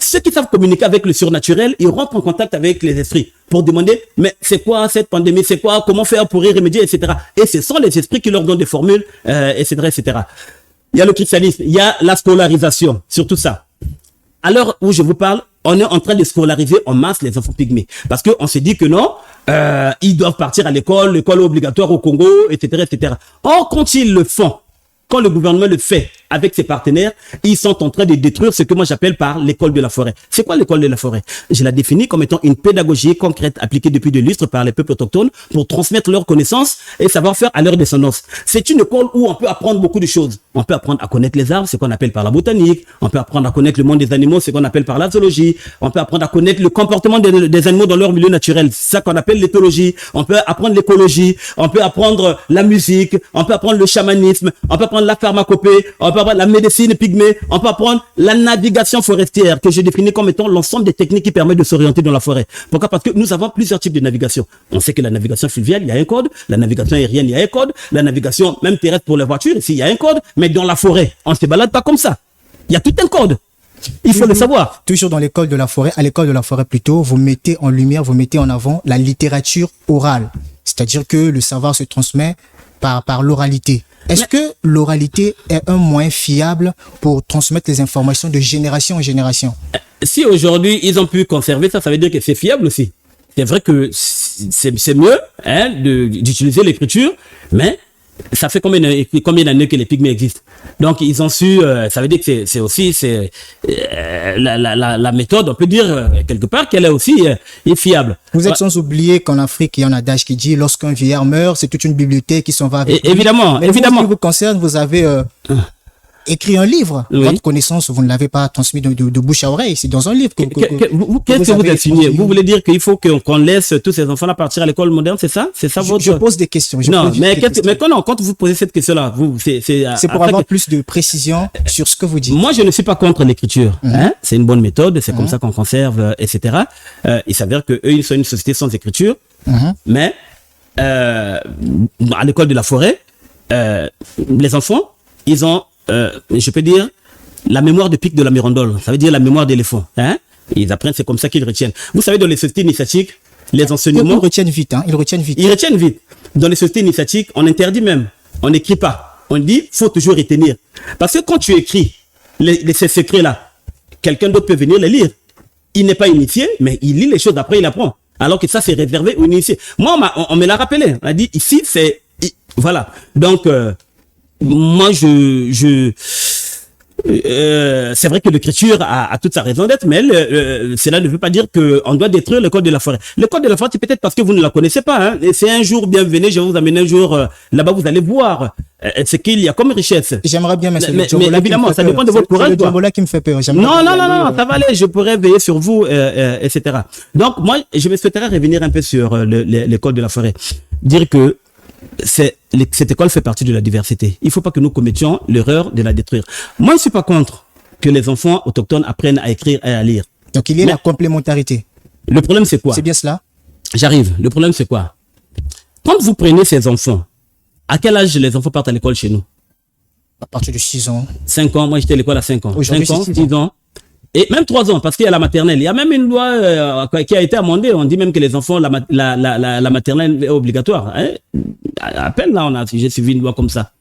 S2: ceux qui savent communiquer avec le surnaturel, ils rentrent en contact avec les esprits pour demander, mais c'est quoi cette pandémie, c'est quoi, comment faire pour y remédier, etc. Et ce sont les esprits qui leur donnent des formules, etc., etc. Il y a le christianisme, il y a la scolarisation, surtout ça. À l'heure où je vous parle, on est en train de scolariser en masse les enfants pygmées. Parce qu'on se dit que non, ils doivent partir à l'école obligatoire au Congo, etc., etc. Or, quand ils le font, quand le gouvernement le fait avec ses partenaires, ils sont en train de détruire ce que moi j'appelle par l'école de la forêt. C'est quoi l'école de la forêt? Je la définis comme étant une pédagogie concrète appliquée depuis des lustres par les peuples autochtones pour transmettre leurs connaissances et savoir-faire à leur descendance. C'est une école où on peut apprendre beaucoup de choses. On peut apprendre à connaître les arbres, ce qu'on appelle par la botanique. On peut apprendre à connaître le monde des animaux, ce qu'on appelle par la zoologie. On peut apprendre à connaître le comportement des animaux dans leur milieu naturel, c'est ça qu'on appelle l'éthologie. On peut apprendre l'écologie. On peut apprendre la musique. On peut apprendre le chamanisme. On peut apprendre la pharmacopée. On peut apprendre la médecine pygmée. On peut apprendre la navigation forestière que je définis comme étant l'ensemble des techniques qui permettent de s'orienter dans la forêt. Pourquoi? Parce que nous avons plusieurs types de navigation. On sait que la navigation fluviale, il y a un code. La navigation aérienne, il y a un code. La navigation même terrestre pour les voitures, ici, il y a un code. Mais dans la forêt, on ne se balade pas comme ça. Il y a tout un code. Il faut le savoir.
S1: Toujours dans l'école de la forêt, à l'école de la forêt plutôt, vous mettez en lumière, vous mettez en avant la littérature orale. C'est-à-dire que le savoir se transmet par l'oralité. Est-ce que l'oralité est un moyen fiable pour transmettre les informations de génération en génération?
S2: Si aujourd'hui ils ont pu conserver ça, ça veut dire que c'est fiable aussi. C'est vrai que c'est mieux d'utiliser l'écriture, mais ça fait combien d'années que les pygmées existent? Donc ils ont su, ça veut dire que c'est aussi la méthode, on peut dire quelque part qu'elle est aussi est fiable.
S1: Vous êtes sans oublier qu'en Afrique, il y a un adage qui dit lorsqu'un vieillard meurt, c'est toute une bibliothèque qui s'en va avec lui.
S2: Évidemment,
S1: mais
S2: évidemment.
S1: En ce qui vous concerne, vous avez écrit un livre. Oui. Votre connaissance, vous ne l'avez pas transmis de bouche à oreille. C'est dans un livre
S2: qu'est-ce que vous avez signé? Vous voulez dire qu'il faut qu'on laisse tous ces enfants-là partir à l'école moderne, c'est ça? C'est ça votre...
S1: Je pose des questions.
S2: Quand vous posez cette question-là,
S1: c'est pour avoir plus de précision sur ce que vous dites.
S2: Moi, je ne suis pas contre l'écriture. C'est une bonne méthode, c'est comme ça qu'on conserve, etc. Il s'avère que eux, ils sont une société sans écriture, mais à l'école de la forêt, les enfants, ils ont je peux dire, la mémoire de pic de la mirandole. Ça veut dire la mémoire d'éléphant. Ils apprennent, c'est comme ça qu'ils retiennent. Vous savez, dans les sociétés initiatiques, les enseignements...
S1: Ils retiennent vite, Ils retiennent vite.
S2: Dans les sociétés initiatiques, on interdit même. On n'écrit pas. On dit, faut toujours retenir. Parce que quand tu écris ces secrets-là, quelqu'un d'autre peut venir les lire. Il n'est pas initié, mais il lit les choses, après il apprend. Alors que ça, c'est réservé aux initiés. Moi, on me l'a rappelé. On a dit, ici, c'est... Voilà. Donc... moi, c'est vrai que l'écriture a toute sa raison d'être, mais cela ne veut pas dire qu'on doit détruire le code de la forêt. Le code de la forêt, c'est peut-être parce que vous ne la connaissez pas. Et c'est un jour, bienvenue, je vais vous amener un jour là-bas, vous allez voir ce qu'il y a comme richesse.
S1: J'aimerais bien,
S2: mais évidemment, ça dépend de votre courage.
S1: C'est le Djambola qui me fait peur.
S2: Non, ça va aller, je pourrais veiller sur vous, etc. Donc, moi, je me souhaiterais revenir un peu sur le code de la forêt. Dire que cette école fait partie de la diversité. Il ne faut pas que nous commettions l'erreur de la détruire. Moi, je ne suis pas contre que les enfants autochtones apprennent à écrire et à lire.
S1: Donc, il y a la complémentarité.
S2: Le problème, c'est quoi?
S1: C'est bien cela?
S2: J'arrive. Le problème, c'est quoi? Quand vous prenez ces enfants, à quel âge les enfants partent à l'école chez nous?
S1: À partir de 6 ans.
S2: 5 ans. Moi, j'étais à l'école à 5 ans.
S1: Aujourd'hui,
S2: 5 ans,
S1: c'est
S2: 6 ans. Et même 3 ans, parce qu'il y a la maternelle. Il y a même une loi qui a été amendée. On dit même que les enfants, la maternelle est obligatoire. Hein? À peine là, j'ai suivi une loi comme ça.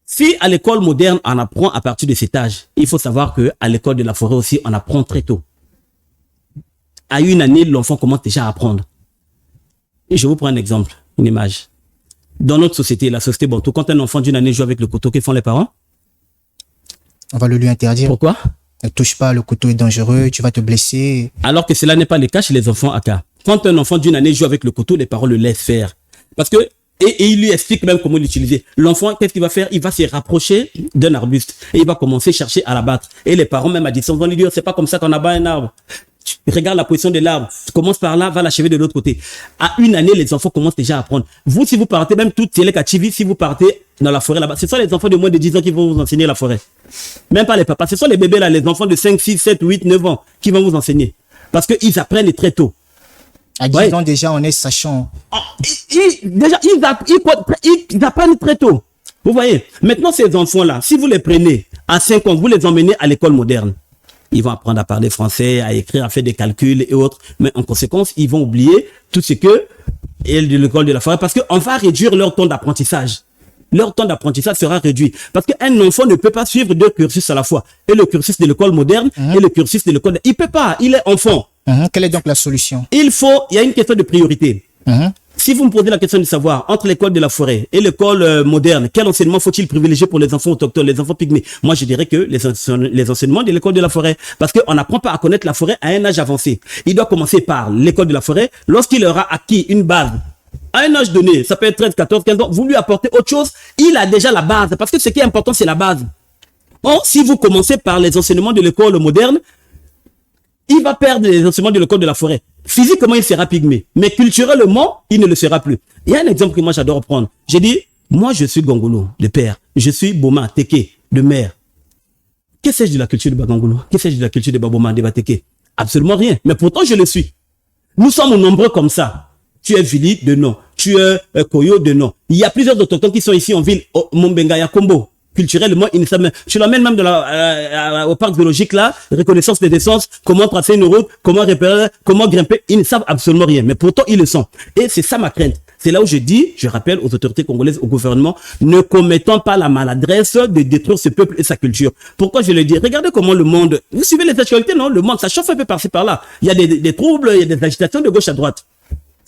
S2: Si à l'école moderne, on apprend à partir de cet âge, il faut savoir que à l'école de la forêt aussi, on apprend très tôt. À une année, l'enfant commence déjà à apprendre. Et je vous prends un exemple, une image. Dans notre société, la société Bantou, quand un enfant d'une année joue avec le couteau, que font les parents?
S1: On va le lui interdire.
S2: Pourquoi?
S1: Ne touche pas, le couteau est dangereux, tu vas te blesser.
S2: Alors que cela n'est pas le cas chez les enfants AK. Quand un enfant d'une année joue avec le couteau, les parents le laissent faire. Parce que, et il lui explique même comment l'utiliser. L'enfant, qu'est-ce qu'il va faire? Il va se rapprocher d'un arbuste et il va commencer à chercher à l'abattre. Et les parents même à distance vont lui dire, c'est pas comme ça qu'on abat un arbre. Regarde la position de l'arbre. Tu commences par là, va l'achever de l'autre côté. À une année, les enfants commencent déjà à apprendre. Vous, si vous partez, même toute Télé-Kachivi, si vous partez dans la forêt là-bas, ce sont les enfants de moins de 10 ans qui vont vous enseigner la forêt. Même pas les papas. Ce sont les bébés là, les enfants de 5, 6, 7, 8, 9 ans qui vont vous enseigner. Parce qu'ils apprennent très tôt.
S1: À 10 ans déjà, on est sachant.
S2: Ils apprennent très tôt. Vous voyez, maintenant ces enfants-là, si vous les prenez à 5 ans, vous les emmenez à l'école moderne. Ils vont apprendre à parler français, à écrire, à faire des calculs et autres. Mais en conséquence, ils vont oublier tout ce que est de l'école de la forêt parce qu'on va réduire leur temps d'apprentissage. Leur temps d'apprentissage sera réduit. Parce qu'un enfant ne peut pas suivre deux cursus à la fois. Et le cursus de l'école moderne et le cursus de l'école... Il peut pas, il est enfant.
S1: Quelle est donc la solution?
S2: Il y a une question de priorité. Si vous me posez la question de savoir, entre l'école de la forêt et l'école moderne, quel enseignement faut-il privilégier pour les enfants autochtones, les enfants pygmées? Moi, je dirais que les enseignements de l'école de la forêt. Parce qu'on n'apprend pas à connaître la forêt à un âge avancé. Il doit commencer par l'école de la forêt. Lorsqu'il aura acquis une base, à un âge donné, ça peut être 13, 14, 15 ans, vous lui apportez autre chose, il a déjà la base. Parce que ce qui est important, c'est la base. Or, si vous commencez par les enseignements de l'école moderne, il va perdre les enseignements de l'école de la forêt. Physiquement, il sera pygmée. Mais culturellement, il ne le sera plus. Il y a un exemple que moi, j'adore prendre. J'ai dit, moi, je suis Gongolo, de père. Je suis Boma, Teke, de mère. Que sais-je de la culture de Bagongolo? Que sais-je de la culture de Baboma, de Bateke? Absolument rien. Mais pourtant, je le suis. Nous sommes nombreux comme ça. Tu es Vili, de nom. Tu es Koyo, de nom. Il y a plusieurs autochtones qui sont ici en ville. Mombenga, Yakombo. Culturellement, ils ne savent même. Je l'emmène même au parc zoologique là, reconnaissance des essences, comment tracer une route, comment repérer, comment grimper. Ils ne savent absolument rien, mais pourtant ils le sont. Et c'est ça ma crainte. C'est là où je dis, je rappelle aux autorités congolaises, au gouvernement, ne commettons pas la maladresse de détruire ce peuple et sa culture. Pourquoi je le dis? Regardez comment le monde, vous suivez les actualités, non? Le monde, ça chauffe un peu par-ci par-là. Il y a des troubles, il y a des agitations de gauche à droite.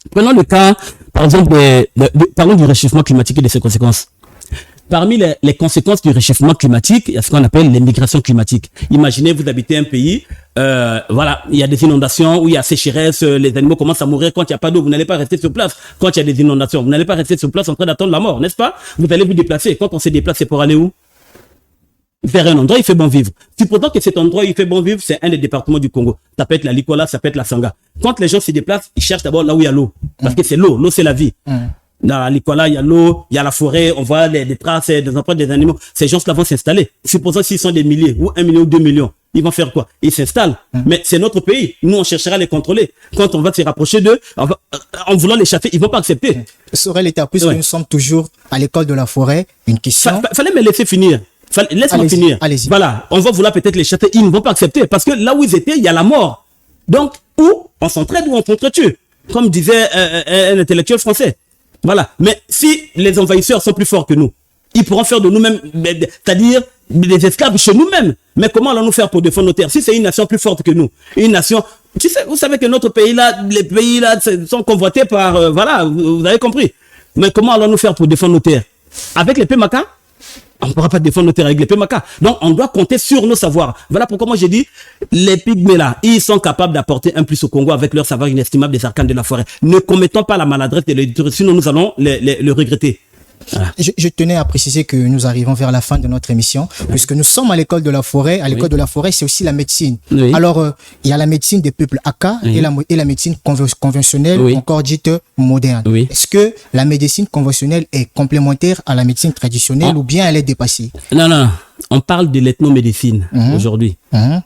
S2: Prenons le cas, par exemple, parlons du réchauffement climatique et de ses conséquences. Parmi les conséquences du réchauffement climatique, il y a ce qu'on appelle les migrations climatiques. Imaginez, vous habitez un pays, voilà, il y a des inondations, où il y a sécheresse, les animaux commencent à mourir. Quand il n'y a pas d'eau, vous n'allez pas rester sur place. Quand il y a des inondations, vous n'allez pas rester sur place en train d'attendre la mort, n'est-ce pas? Vous allez vous déplacer. Quand on se déplace, c'est pour aller où? Vers un endroit, il fait bon vivre. Supposons que cet endroit, il fait bon vivre, c'est un des départements du Congo. Ça peut être la Likola, ça peut être la Sanga. Quand les gens se déplacent, ils cherchent d'abord là où il y a l'eau. Parce que c'est l'eau. L'eau, c'est la vie. Dans l'Icola, il y a l'eau, il y a la forêt, on voit des traces, des empreintes des animaux. Ces gens-là vont s'installer. Supposons s'ils sont des milliers, ou 1 million ou 2 millions. Ils vont faire quoi? Ils s'installent. Mais c'est notre pays. Nous, on cherchera à les contrôler. Quand on va se rapprocher d'eux, en voulant les chasser, ils vont pas accepter.
S1: Serait l'État, puisque nous sommes toujours à l'école de la forêt, une question.
S2: Fallait me laisser finir. Laisse-moi finir.
S1: Allez-y.
S2: Voilà. On va vouloir peut-être les chasser. Ils ne vont pas accepter. Parce que là où ils étaient, il y a la mort. Donc, ou on s'entraide ou on s'entretue. Comme disait un intellectuel français. Voilà. Mais si les envahisseurs sont plus forts que nous, ils pourront faire de nous-mêmes, c'est-à-dire des esclaves chez nous-mêmes. Mais comment allons-nous faire pour défendre nos terres? Si c'est une nation plus forte que nous, une nation... Tu sais, vous savez que notre pays là, les pays là sont convoités par... voilà, vous avez compris. Mais comment allons-nous faire pour défendre nos terres? Avec les PMK? On ne pourra pas défendre nos terres avec les PMK. Donc, on doit compter sur nos savoirs. Voilà pourquoi moi j'ai dit, les pygmées là, ils sont capables d'apporter un plus au Congo avec leur savoir inestimable des arcanes de la forêt. Ne commettons pas la maladresse de l'éditeur, sinon nous allons le regretter. Voilà.
S1: Je tenais à préciser que nous arrivons vers la fin de notre émission, puisque nous sommes à l'école de la forêt. À l'école de la forêt, c'est aussi la médecine.
S2: Oui.
S1: Alors, il y a la médecine des peuples Aka et la médecine conventionnelle, encore dite moderne. Est-ce que la médecine conventionnelle est complémentaire à la médecine traditionnelle ou bien elle est dépassée?
S2: Non. on parle de l'ethnomédecine aujourd'hui. Hein?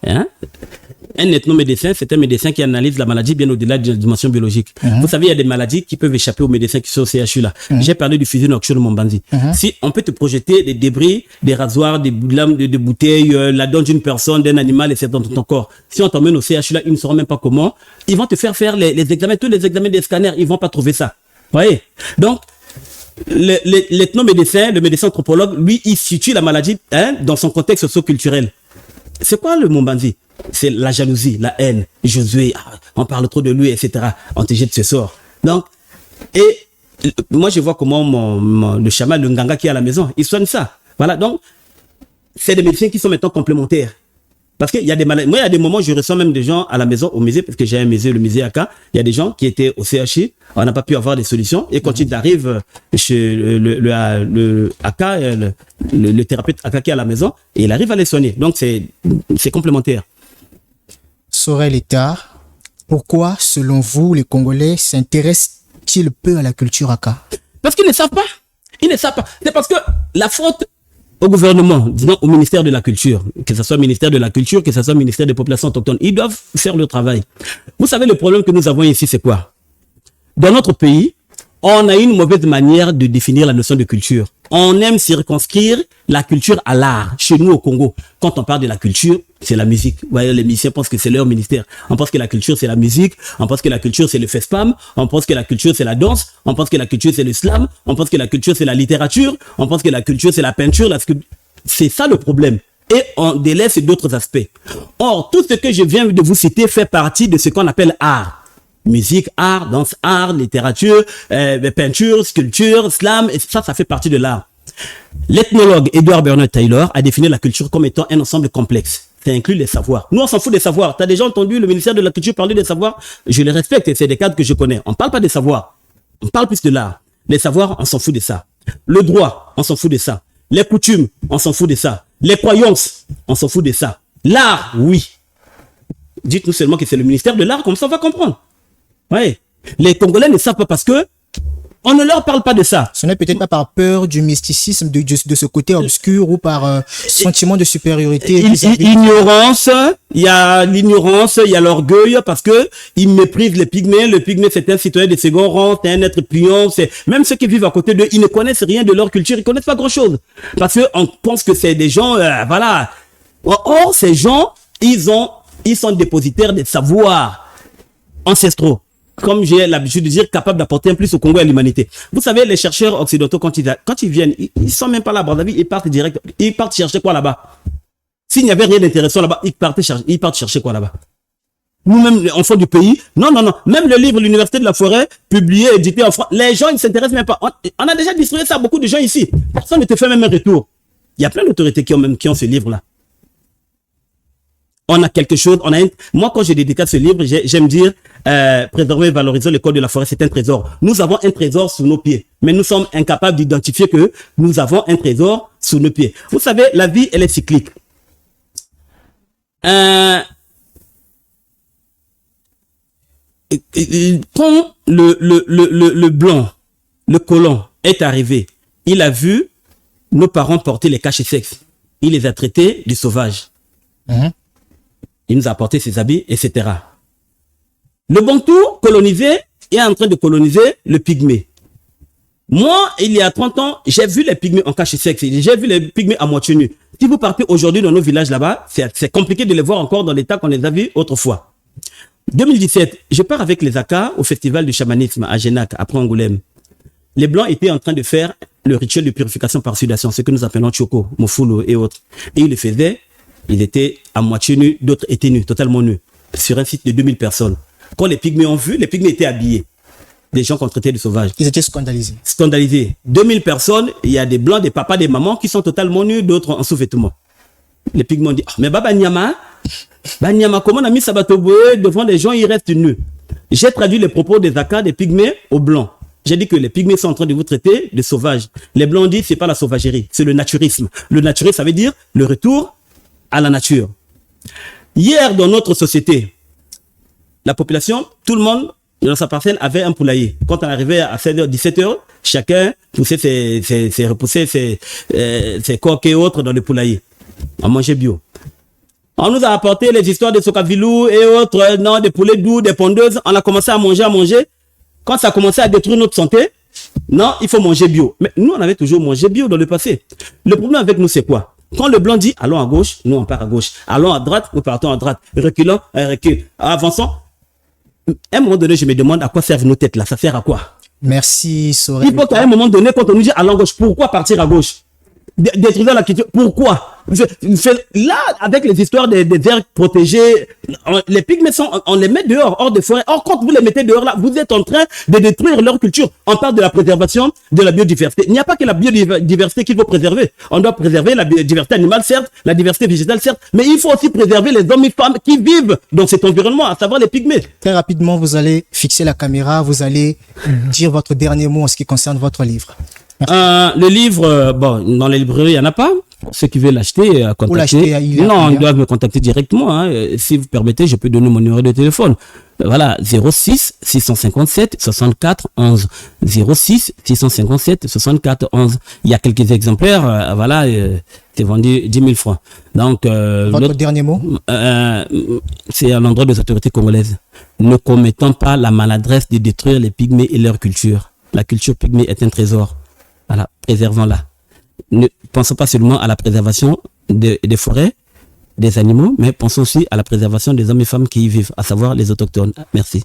S2: Un ethnomédecin, c'est un médecin qui analyse la maladie bien au-delà de la dimension biologique. Vous savez, il y a des maladies qui peuvent échapper aux médecins qui sont au CHU là. J'ai parlé du fusil nocturne Mombandi. Si on peut te projeter des débris, des rasoirs, des lames de bouteilles, la dent d'une personne, d'un animal, et c'est dans ton corps. Si on t'emmène au CHU là, ils ne sauront même pas comment. Ils vont te faire les examens, tous les examens des scanners, ils vont pas trouver ça. Vous voyez? Donc, l'ethnomédecin, le médecin anthropologue, lui, il situe la maladie dans son contexte socio-culturel. C'est quoi le Mombandi? C'est la jalousie, la haine. Josué, on parle trop de lui, etc. On te jette ce sort. Donc, et moi, je vois comment le chaman, le nganga qui est à la maison, il soigne ça. Voilà, donc, c'est des médecins qui sont maintenant complémentaires. Parce qu'il y a des maladies. Moi, il y a des moments où je reçois même des gens à la maison, au musée, parce que j'ai un musée, le musée AK. Il y a des gens qui étaient au CHU, on n'a pas pu avoir des solutions. Et quand ils arrivent chez le AK, le thérapeute AK qui est à la maison, et il arrive à les soigner. Donc, c'est complémentaire.
S1: Sorel Etta, pourquoi, selon vous, les Congolais s'intéressent-ils peu à la culture Aka?
S2: Parce qu'ils ne savent pas. Ils ne savent pas. C'est parce que la faute au gouvernement, disons au ministère de la Culture, que ce soit ministère de la Culture, que ce soit ministère des populations autochtones, ils doivent faire le travail. Vous savez, le problème que nous avons ici, c'est quoi? Dans notre pays, on a une mauvaise manière de définir la notion de culture. On aime circonscrire la culture à l'art. Chez nous, au Congo, quand on parle de la culture, c'est la musique. Vous voyez, les musiciens pensent que c'est leur ministère. On pense que la culture, c'est la musique. On pense que la culture, c'est le FESPAM. On pense que la culture, c'est la danse. On pense que la culture, c'est le slam. On pense que la culture, c'est la littérature. On pense que la culture, c'est la peinture. C'est ça le problème. Et on délaisse d'autres aspects. Or, tout ce que je viens de vous citer fait partie de ce qu'on appelle art. Musique, art, danse, art, littérature, peinture, sculpture, slam, et ça fait partie de l'art. L'ethnologue Edward Bernard Taylor a défini la culture comme étant un ensemble complexe. Ça inclut les savoirs. Nous, on s'en fout des savoirs. Tu as déjà entendu le ministère de la Culture parler des savoirs? Je les respecte et c'est des cadres que je connais. On ne parle pas des savoirs. On parle plus de l'art. Les savoirs, on s'en fout de ça. Le droit, on s'en fout de ça. Les coutumes, on s'en fout de ça. Les croyances, on s'en fout de ça. L'art, oui. Dites-nous seulement que c'est le ministère de l'art, comme ça on va comprendre. Ouais. Les Congolais ne savent pas parce que on ne leur parle pas de ça.
S1: Ce n'est peut-être pas par peur du mysticisme de ce côté obscur ou par sentiment de supériorité.
S2: Ignorance, il y a l'ignorance, il y a l'orgueil parce que ils méprisent les pygmées. Le pygmée, c'est un citoyen de second rang, c'est un être pliant. Même ceux qui vivent à côté d'eux, ils ne connaissent rien de leur culture, ils connaissent pas grand-chose. Parce que on pense que c'est des gens, voilà. Or, ces gens, ils sont dépositaires des savoirs ancestraux. Comme j'ai l'habitude de dire, capable d'apporter un plus au Congo et à l'humanité. Vous savez, les chercheurs occidentaux, quand ils viennent, ils sont même pas là à Brazzaville, ils partent direct, ils partent chercher quoi là-bas? S'il n'y avait rien d'intéressant là-bas, ils partent chercher quoi là-bas? Nous-mêmes, enfants du pays, non. Même le livre L'Université de la Forêt, publié, édité en France, les gens, ils s'intéressent même pas. On a déjà distribué ça à beaucoup de gens ici. Personne ne te fait même un retour. Il y a plein d'autorités qui ont ce livre-là. On a quelque chose, moi quand je dédicace ce livre, j'aime dire, préserver et valoriser le code de la forêt, c'est un trésor. Nous avons un trésor sous nos pieds, mais nous sommes incapables d'identifier que nous avons un trésor sous nos pieds. Vous savez, la vie, elle est cyclique. Quand le blanc, le colon est arrivé, il a vu nos parents porter les caches-sexes. Il les a traités de sauvages. Il nous a apporté ses habits, etc. Le Bantou colonisé est en train de coloniser le pygmée. Moi, il y a 30 ans, j'ai vu les pygmées en cache-sexe. J'ai vu les pygmées à moitié nus. Si vous partez aujourd'hui dans nos villages là-bas, c'est compliqué de les voir encore dans l'état qu'on les a vus autrefois. 2017, je pars avec les Aka au festival du chamanisme à Genac, après Angoulême. Les Blancs étaient en train de faire le rituel de purification par sudation, ce que nous appelons Choko, Mofulu et autres. Et ils le faisaient. Ils étaient à moitié nus, d'autres étaient nus, totalement nus, sur un site de 2000 personnes. Quand les pygmées ont vu, les pygmées étaient habillés. Des gens qu'on traitait de sauvages.
S1: Ils étaient scandalisés.
S2: Scandalisés. 2000 personnes, il y a des blancs, des papas, des mamans qui sont totalement nus, d'autres en sous-vêtements. Les pygmées ont dit, mais Baba Nyama, comment on a mis Sabatoboé devant les gens, ils restent nus. J'ai traduit les propos des Aka, des pygmées aux blancs. J'ai dit que les pygmées sont en train de vous traiter de sauvages. Les blancs ont dit, c'est pas la sauvagerie, c'est le naturisme. Le naturisme, ça veut dire le retour à la nature. Hier, dans notre société, la population, tout le monde, dans sa parcelle, avait un poulailler. Quand on arrivait à 16h, 17h, chacun poussait repoussait ses coques et autres dans le poulailler. On mangeait bio. On nous a apporté les histoires de Sokavilou et autres, non, des poulets doux, des pondeuses. On a commencé à manger. Quand ça a commencé à détruire notre santé, non, il faut manger bio. Mais nous, on avait toujours mangé bio dans le passé. Le problème avec nous, c'est quoi? Quand le blanc dit allons à gauche, nous on part à gauche. Allons à droite, nous partons à droite. Reculons, on recule. Avançons. À un moment donné, je me demande à quoi servent nos têtes là. Ça sert à quoi?
S1: Merci, Sorel.
S2: Il faut qu'à un moment donné, quand on nous dit allons à gauche, pourquoi partir à gauche? Détruire la culture. Pourquoi? Là, avec les histoires des aires protégées, les pygmées on les met dehors, hors de forêt. Or, quand vous les mettez dehors là, vous êtes en train de détruire leur culture. On parle de la préservation de la biodiversité. Il n'y a pas que la biodiversité qu'il faut préserver. On doit préserver la biodiversité animale, certes, la diversité végétale, certes, mais il faut aussi préserver les hommes et femmes qui vivent dans cet environnement, à savoir les pygmées.
S1: Très rapidement, vous allez fixer la caméra, vous allez dire votre dernier mot en ce qui concerne votre livre.
S2: Le livre, bon, dans les librairies, il n'y en a pas. Ceux qui veulent l'acheter, contacter. Non, ils doivent me contacter directement. Hein. Si vous permettez, je peux donner mon numéro de téléphone. Voilà, 06 657 64 11. 06 657 64 11. Il y a quelques exemplaires, voilà, c'est vendu 10 000 francs. Donc,
S1: votre dernier mot?
S2: C'est à l'endroit des autorités congolaises. Ne commettons pas la maladresse de détruire les pygmées et leur culture. La culture pygmée est un trésor. Voilà, préservons-la. Ne pensons pas seulement à la préservation des forêts, des animaux, mais pensons aussi à la préservation des hommes et femmes qui y vivent, à savoir les autochtones. Merci.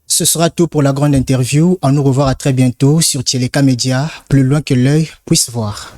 S1: Ce sera tout pour la grande interview. On nous revoit à très bientôt sur Tcheleka Media, plus loin que l'œil puisse voir.